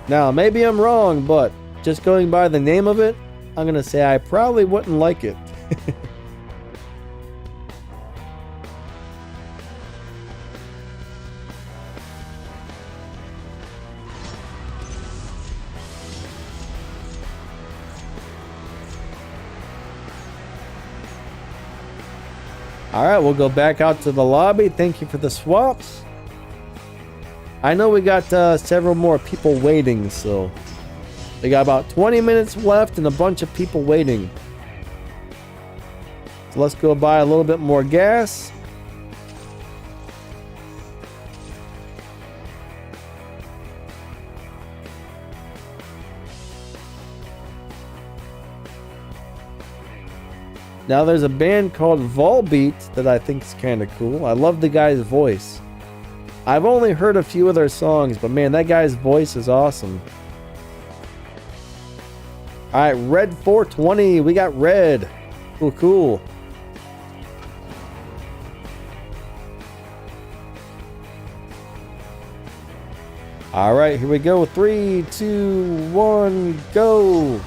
[SPEAKER 1] Now, maybe I'm wrong, but just going by the name of it, I'm gonna say I probably wouldn't like it. Alright, we'll go back out to the lobby. Thank you for the swaps. I know we got several more people waiting, so we got about 20 minutes left and a bunch of people waiting. So let's go buy a little bit more gas. Now there's a band called Volbeat that I think is kind of cool. I love the guy's voice. I've only heard a few of their songs, but man, that guy's voice is awesome. Alright, Red 420. We got Red. Cool, cool. Alright, here we go. 3, 2, 1, go.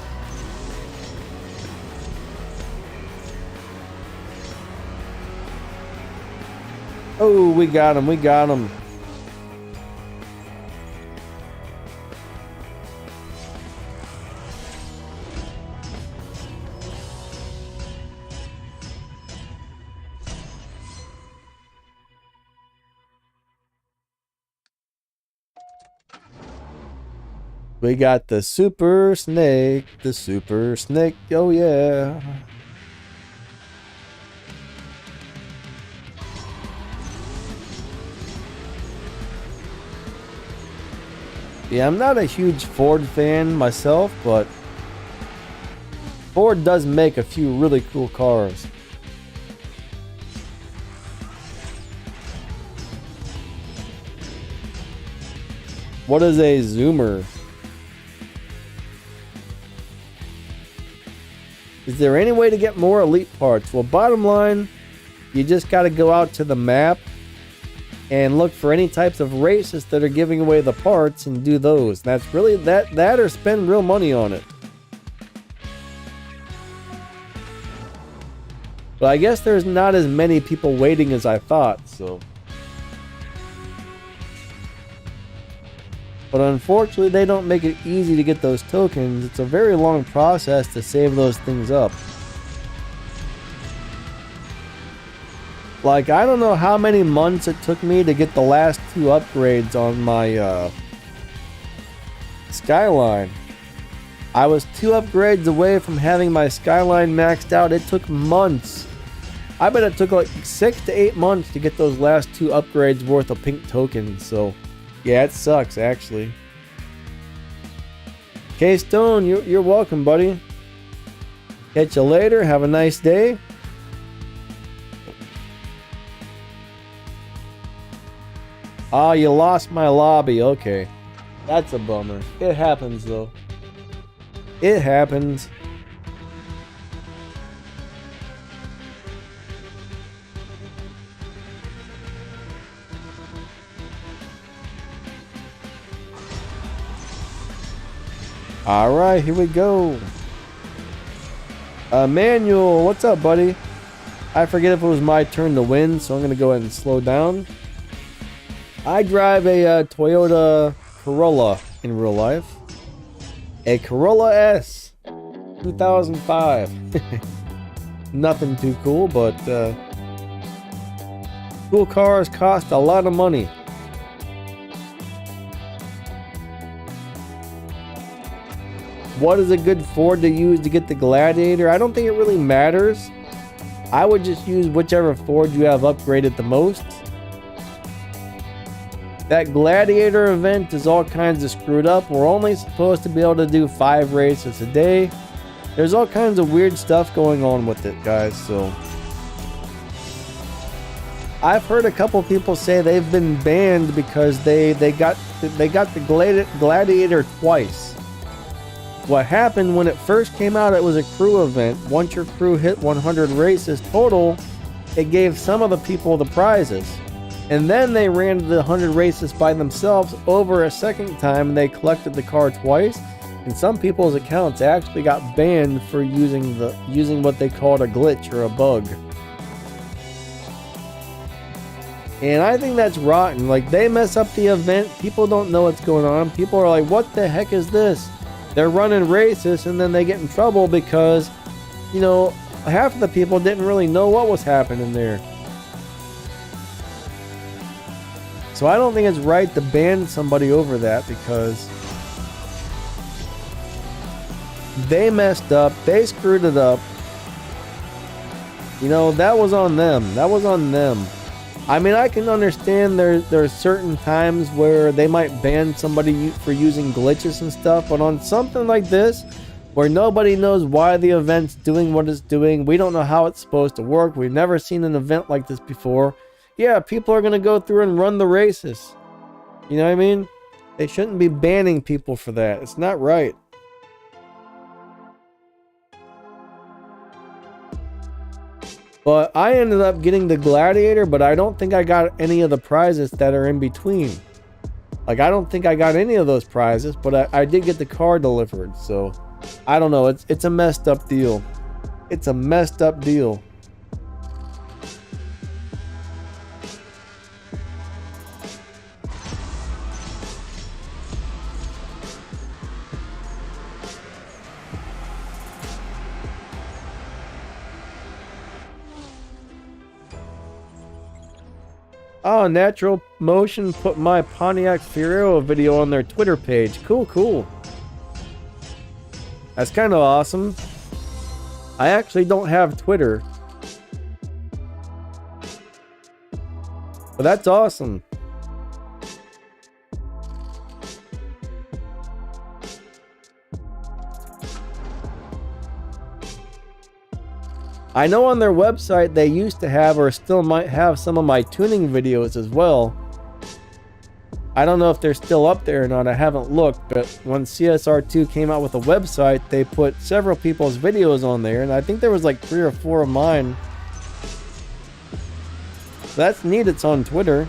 [SPEAKER 1] Oh, we got him. We got him. We got the Super Snake. The Super Snake. Oh, yeah. Yeah, I'm not a huge Ford fan myself, but Ford does make a few really cool cars. What is a zoomer? Is there any way to get more elite parts? Well, bottom line, you just got to go out to the map and look for any types of races that are giving away the parts and do those. That's really that or spend real money on it. But I guess there's not as many people waiting as I thought, so. But unfortunately, they don't make it easy to get those tokens. It's a very long process to save those things up. Like, I don't know how many months it took me to get the last 2 upgrades on my Skyline. I was 2 upgrades away from having my Skyline maxed out. It took months. I bet it took like 6 to 8 months to get those last 2 upgrades worth of pink tokens, so yeah, it sucks actually. K-Stone, you're welcome, buddy. Catch you later. Have a nice day. Ah, you lost my lobby. Okay. That's a bummer. It happens, though. It happens. Alright, here we go. Manuel, what's up, buddy? I forget if it was my turn to win, so I'm going to go ahead and slow down. I drive a Toyota Corolla in real life. A Corolla S 2005. Nothing too cool, but cool cars cost a lot of money. What is a good Ford to use to get the Gladiator? I don't think it really matters. I would just use whichever Ford you have upgraded the most. That Gladiator event is all kinds of screwed up. We're only supposed to be able to do 5 races a day. There's all kinds of weird stuff going on with it, guys, so. I've heard a couple people say they've been banned because they got the Gladiator twice. What happened when it first came out, it was a crew event. Once your crew hit 100 races total, it gave some of the people the prizes. And then they ran the 100 races by themselves over a second time, and they collected the car twice. And some people's accounts actually got banned for using what they called a glitch or a bug. And I think that's rotten. Like, they mess up the event, people don't know what's going on. People are like, what the heck is this? They're running races and then they get in trouble because, you know, half of the people didn't really know what was happening there. So I don't think it's right to ban somebody over that because they messed up, they screwed it up. You know, that was on them. That was on them. I mean, I can understand there's certain times where they might ban somebody for using glitches and stuff, but on something like this, where nobody knows why the event's doing what it's doing, we don't know how it's supposed to work, we've never seen an event like this before, yeah, people are going to go through and run the races. You know what I mean? They shouldn't be banning people for that. It's not right. But I ended up getting the Gladiator, but I don't think I got any of the prizes that are in between. Like, I don't think I got any of those prizes, but I did get the car delivered, so I don't know. It's a messed up deal. It's a messed up deal. Oh, Natural Motion put my Pontiac Fiero video on their Twitter page. Cool, cool. That's kind of awesome. I actually don't have Twitter. But that's awesome. I know on their website they used to have, or still might have, some of my tuning videos as well. I don't know if they're still up there or not, I haven't looked, but when CSR2 came out with a website, they put several people's videos on there, and I think there was like 3 or 4 of mine. That's neat, it's on Twitter.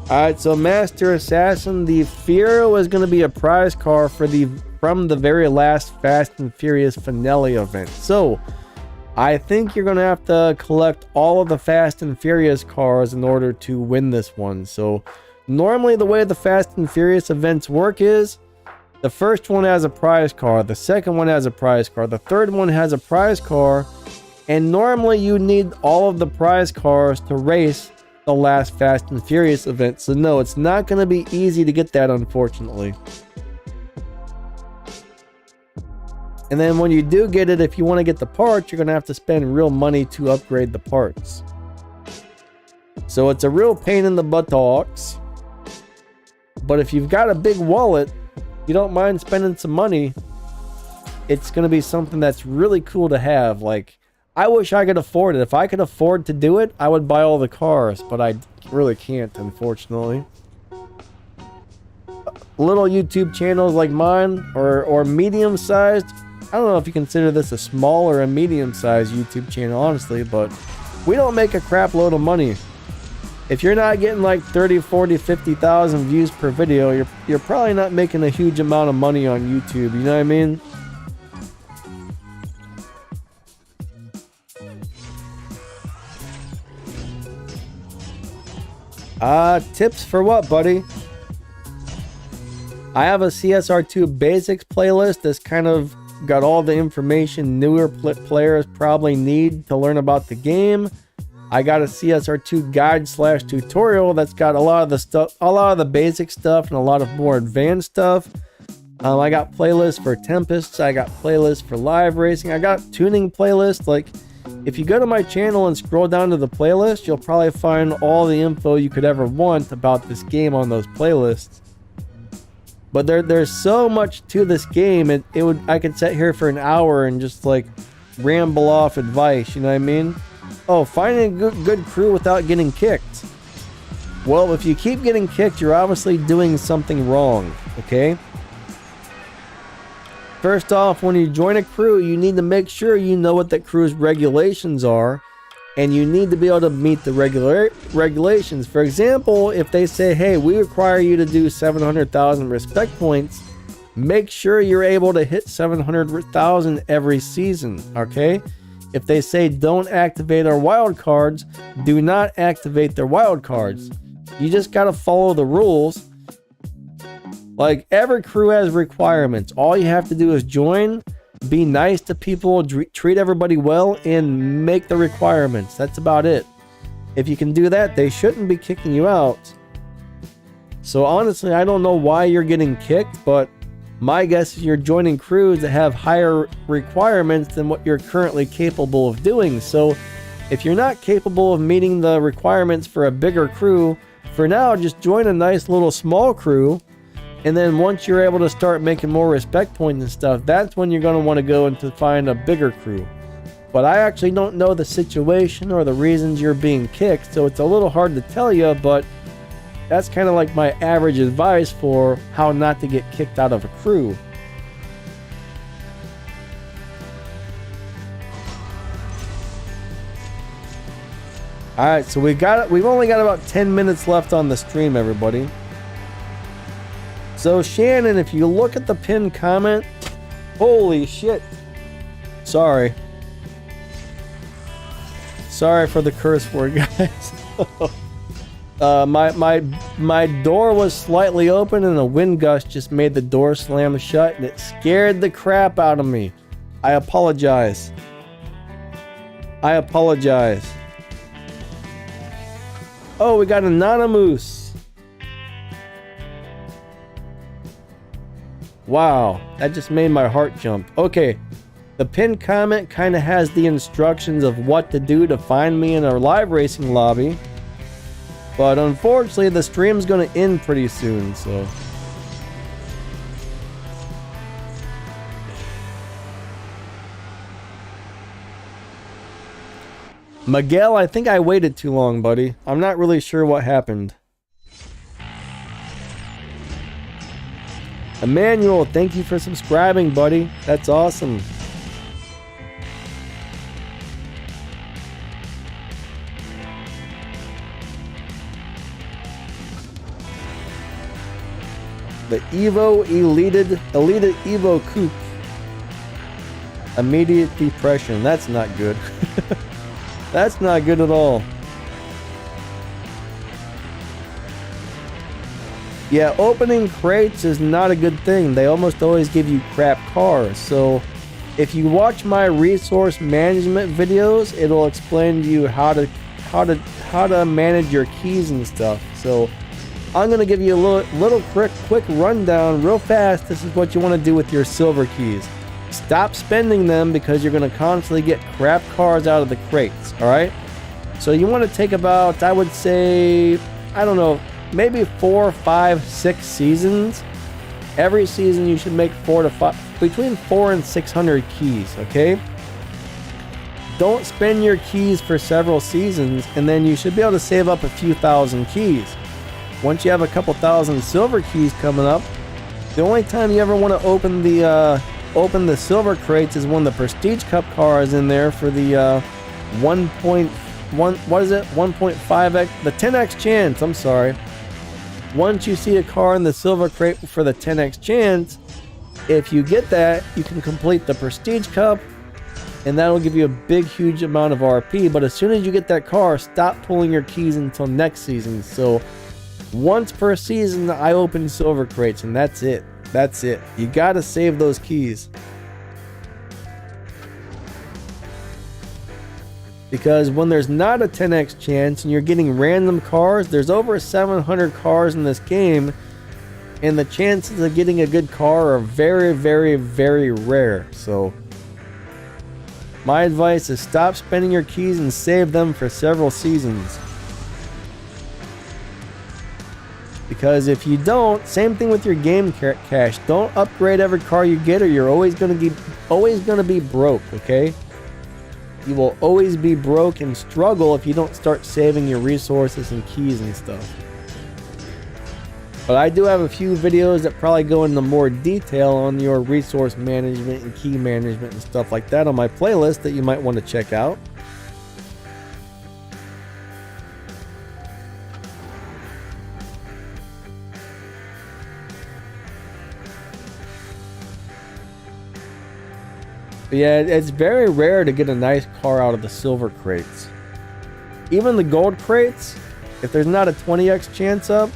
[SPEAKER 1] Alright, so Master Assassin, the Fiero is going to be a prize car for from the very last Fast and Furious finale event. So, I think you're going to have to collect all of the Fast and Furious cars in order to win this one. So, normally the way the Fast and Furious events work is, the first one has a prize car, the second one has a prize car, the third one has a prize car, and normally you need all of the prize cars to race the last Fast and Furious event. So no, it's not going to be easy to get that, unfortunately. And then when you do get it, if you want to get the parts, you're going to have to spend real money to upgrade the parts. So it's a real pain in the buttocks. But if you've got a big wallet, you don't mind spending some money, it's going to be something that's really cool to have. Like, I wish I could afford it. If I could afford to do it, I would buy all the cars, but I really can't, unfortunately. Little YouTube channels like mine, or medium-sized, I don't know if you consider this a small or a medium-sized YouTube channel, honestly, but we don't make a crap load of money. If you're not getting like 30, 40, 50,000 views per video, you're probably not making a huge amount of money on YouTube, you know what I mean? Tips for what, buddy? I have a CSR2 basics playlist that's kind of got all the information newer players probably need to learn about the game. I got a CSR2 guide/tutorial that's got a lot of the stuff, a lot of the basic stuff and a lot of more advanced stuff. I got playlists for Tempests, I got playlists for live racing, I got tuning playlists. Like, if you go to my channel and scroll down to the playlist, you'll probably find all the info you could ever want about this game on those playlists. But there's so much to this game, I could sit here for an hour and just like ramble off advice, you know what I mean? Oh, finding a good crew without getting kicked. Well, if you keep getting kicked, you're obviously doing something wrong, okay? First off, when you join a crew, you need to make sure you know what that crew's regulations are, and you need to be able to meet the regulations. For example, if they say, hey, we require you to do 700,000 respect points, make sure you're able to hit 700,000 every season, okay? If they say don't activate our wild cards, do not activate their wild cards. You just gotta follow the rules. Like, every crew has requirements. All you have to do is join, be nice to people, treat everybody well, and make the requirements. That's about it. If you can do that, they shouldn't be kicking you out. So honestly, I don't know why you're getting kicked, but my guess is you're joining crews that have higher requirements than what you're currently capable of doing. So if you're not capable of meeting the requirements for a bigger crew, for now, just join a nice little small crew. And then once you're able to start making more respect points and stuff, that's when you're going to want to go and to find a bigger crew. But I actually don't know the situation or the reasons you're being kicked, so it's a little hard to tell you, but that's kind of like my average advice for how not to get kicked out of a crew. Alright, so we've only got about 10 minutes left on the stream, everybody. So Shannon, if you look at the pinned comment, holy shit. Sorry for the curse word, guys. My door was slightly open and a wind gust just made the door slam shut and it scared the crap out of me. I apologize. Oh, we got Anonymous. Wow, that just made my heart jump. Okay, the pinned comment kind of has the instructions of what to do to find me in our live racing lobby. But unfortunately, the stream's going to end pretty soon, so. Miguel, I think I waited too long, buddy. I'm not really sure what happened. Emmanuel, thank you for subscribing, buddy. That's awesome. The Evo Elite Evo Coupe. Immediate depression. That's not good. That's not good at all. Yeah, opening crates is not a good thing. They almost always give you crap cars. So if you watch my resource management videos, it'll explain to you how to manage your keys and stuff. So I'm gonna give you a little quick rundown real fast. This is what you want to do with your silver keys. Stop spending them because you're gonna constantly get crap cars out of the crates. All right. So you want to take about, I would say, I don't know, maybe 4, 5, 6 seasons. Every season you should make between 400 and 600 keys, okay? Don't spend your keys for several seasons, and then you should be able to save up a few thousand keys. Once you have a couple thousand silver keys coming up, the only time you ever want to open the silver crates is when the Prestige Cup car is in there for the 1.5x, the 10x chance, I'm sorry. Once you see a car in the silver crate for the 10x chance, if you get that, you can complete the Prestige Cup, and that'll give you a big, huge amount of RP. But as soon as you get that car, stop pulling your keys until next season. So once per season, I open silver crates, and that's it. That's it. You gotta save those keys. Because when there's not a 10x chance and you're getting random cars, there's over 700 cars in this game, and the chances of getting a good car are very, very, very rare. So my advice is stop spending your keys and save them for several seasons. Because if you don't, same thing with your game cash. Don't upgrade every car you get, or you're always gonna be broke, okay? You will always be broke and struggle if you don't start saving your resources and keys and stuff. But I do have a few videos that probably go into more detail on your resource management and key management and stuff like that on my playlist that you might want to check out. But yeah, it's very rare to get a nice car out of the silver crates. Even the gold crates, if there's not a 20x chance up,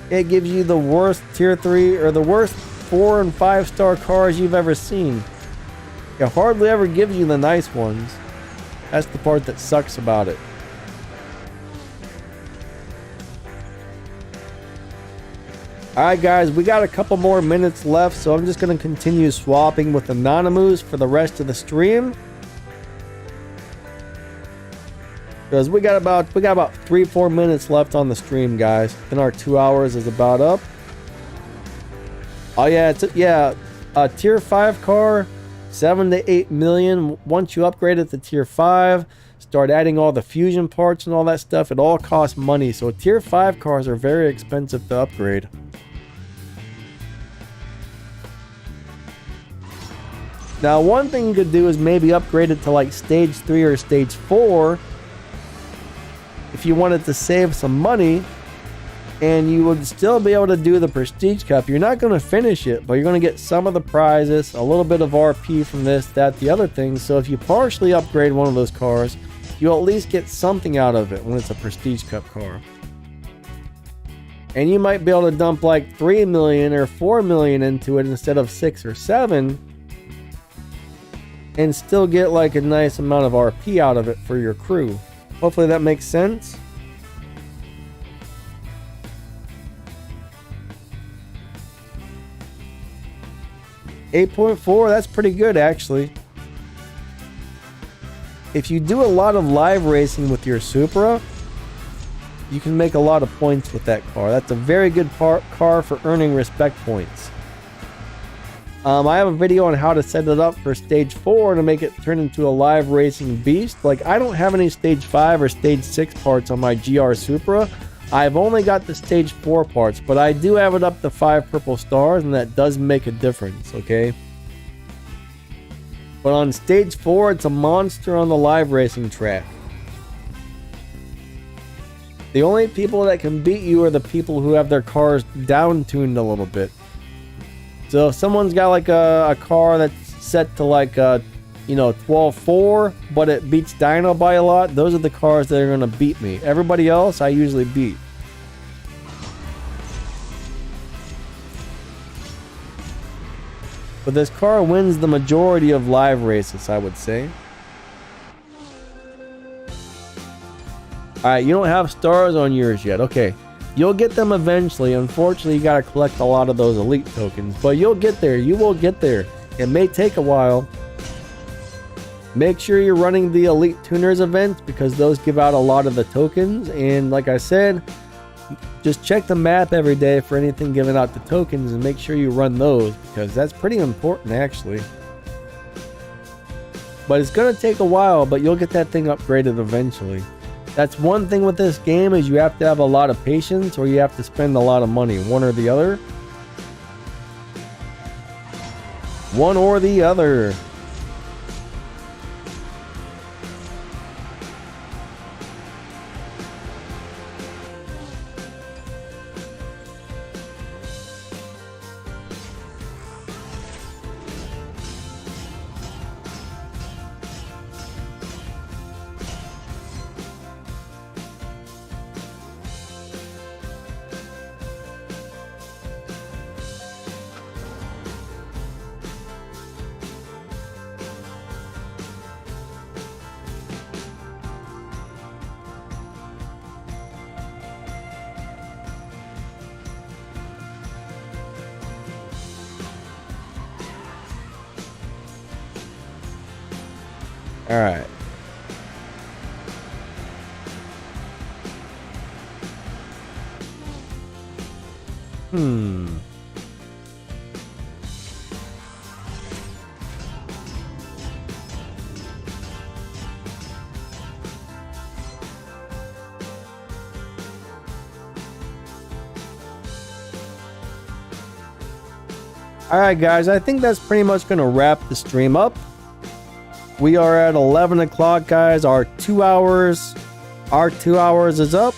[SPEAKER 1] it gives you the worst tier 3 or the worst 4 and 5 star cars you've ever seen. It hardly ever gives you the nice ones. That's the part that sucks about it. Alright guys, we got a couple more minutes left, so I'm just going to continue swapping with Anonymous for the rest of the stream. Because we got about 3-4 minutes left on the stream, guys. And our 2 hours is about up. Oh yeah, a tier 5 car, 7 to 8 million. Once you upgrade it to tier 5, start adding all the fusion parts and all that stuff, it all costs money. So tier 5 cars are very expensive to upgrade. Now, one thing you could do is maybe upgrade it to like stage 3 or stage 4 if you wanted to save some money, and you would still be able to do the Prestige Cup. You're not going to finish it, but you're going to get some of the prizes, a little bit of RP from this, that, the other thing. So if you partially upgrade one of those cars, you'll at least get something out of it when it's a Prestige Cup car. And you might be able to dump like 3 million or 4 million into it instead of 6 or 7, and still get like a nice amount of RP out of it for your crew. Hopefully that makes sense. $8.4, that's pretty good actually. If you do a lot of live racing with your Supra, you can make a lot of points with that car. That's a very good car for earning respect points. I have a video on how to set it up for stage 4 to make it turn into a live racing beast. Like, I don't have any stage 5 or stage 6 parts on my GR Supra. I've only got the stage 4 parts, but I do have it up to 5 purple stars, and that does make a difference, okay? But on stage 4, it's a monster on the live racing track. The only people that can beat you are the people who have their cars down-tuned a little bit. So if someone's got like a car that's set to like 12.4, but it beats dyno by a lot, those are the cars that are going to beat me. Everybody else I usually beat. But this car wins the majority of live races, I would say. Alright, you don't have stars on yours yet. Okay, you'll get them eventually. Unfortunately, you gotta collect a lot of those elite tokens. But you'll get there. You will get there. It may take a while. Make sure you're running the elite tuners events because those give out a lot of the tokens. And like I said, just check the map every day for anything giving out the tokens and make sure you run those because that's pretty important actually. But it's gonna take a while, but you'll get that thing upgraded eventually. That's one thing with this game is you have to have a lot of patience or you have to spend a lot of money, one or the other. One or the other. All right. All right, guys, I think that's pretty much going to wrap the stream up. We are at 11 o'clock, guys. Our 2 hours is up.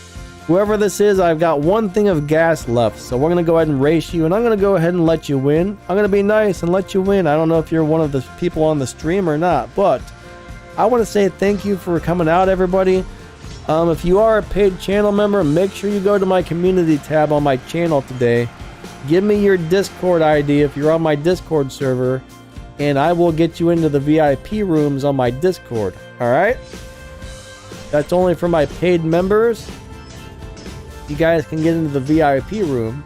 [SPEAKER 1] Whoever this is, I've got one thing of gas left. So we're going to go ahead and race you, and I'm going to go ahead and let you win. I'm going to be nice and let you win. I don't know if you're one of the people on the stream or not, but I want to say thank you for coming out, everybody. If you are a paid channel member, make sure you go to my community tab on my channel today. Give me your Discord ID if you're on my Discord server, and I will get you into the VIP rooms on my Discord. Alright? That's only for my paid members. You guys can get into the VIP room.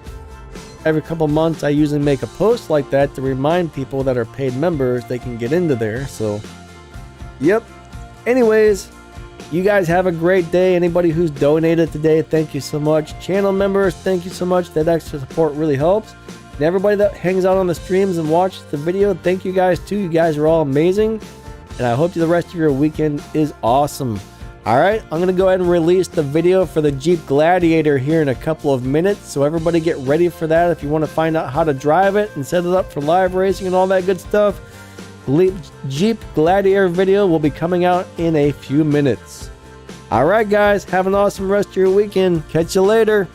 [SPEAKER 1] Every couple months I usually make a post like that to remind people that are paid members they can get into there. So, yep. Anyways, you guys have a great day. Anybody who's donated today, thank you so much. Channel members, thank you so much. That extra support really helps. And everybody that hangs out on the streams and watches the video, thank you guys too. You guys are all amazing. And I hope the rest of your weekend is awesome. Alright, I'm going to go ahead and release the video for the Jeep Gladiator here in a couple of minutes. So everybody get ready for that if you want to find out how to drive it and set it up for live racing and all that good stuff. Jeep Gladiator video will be coming out in a few minutes. Alright guys, have an awesome rest of your weekend. Catch you later.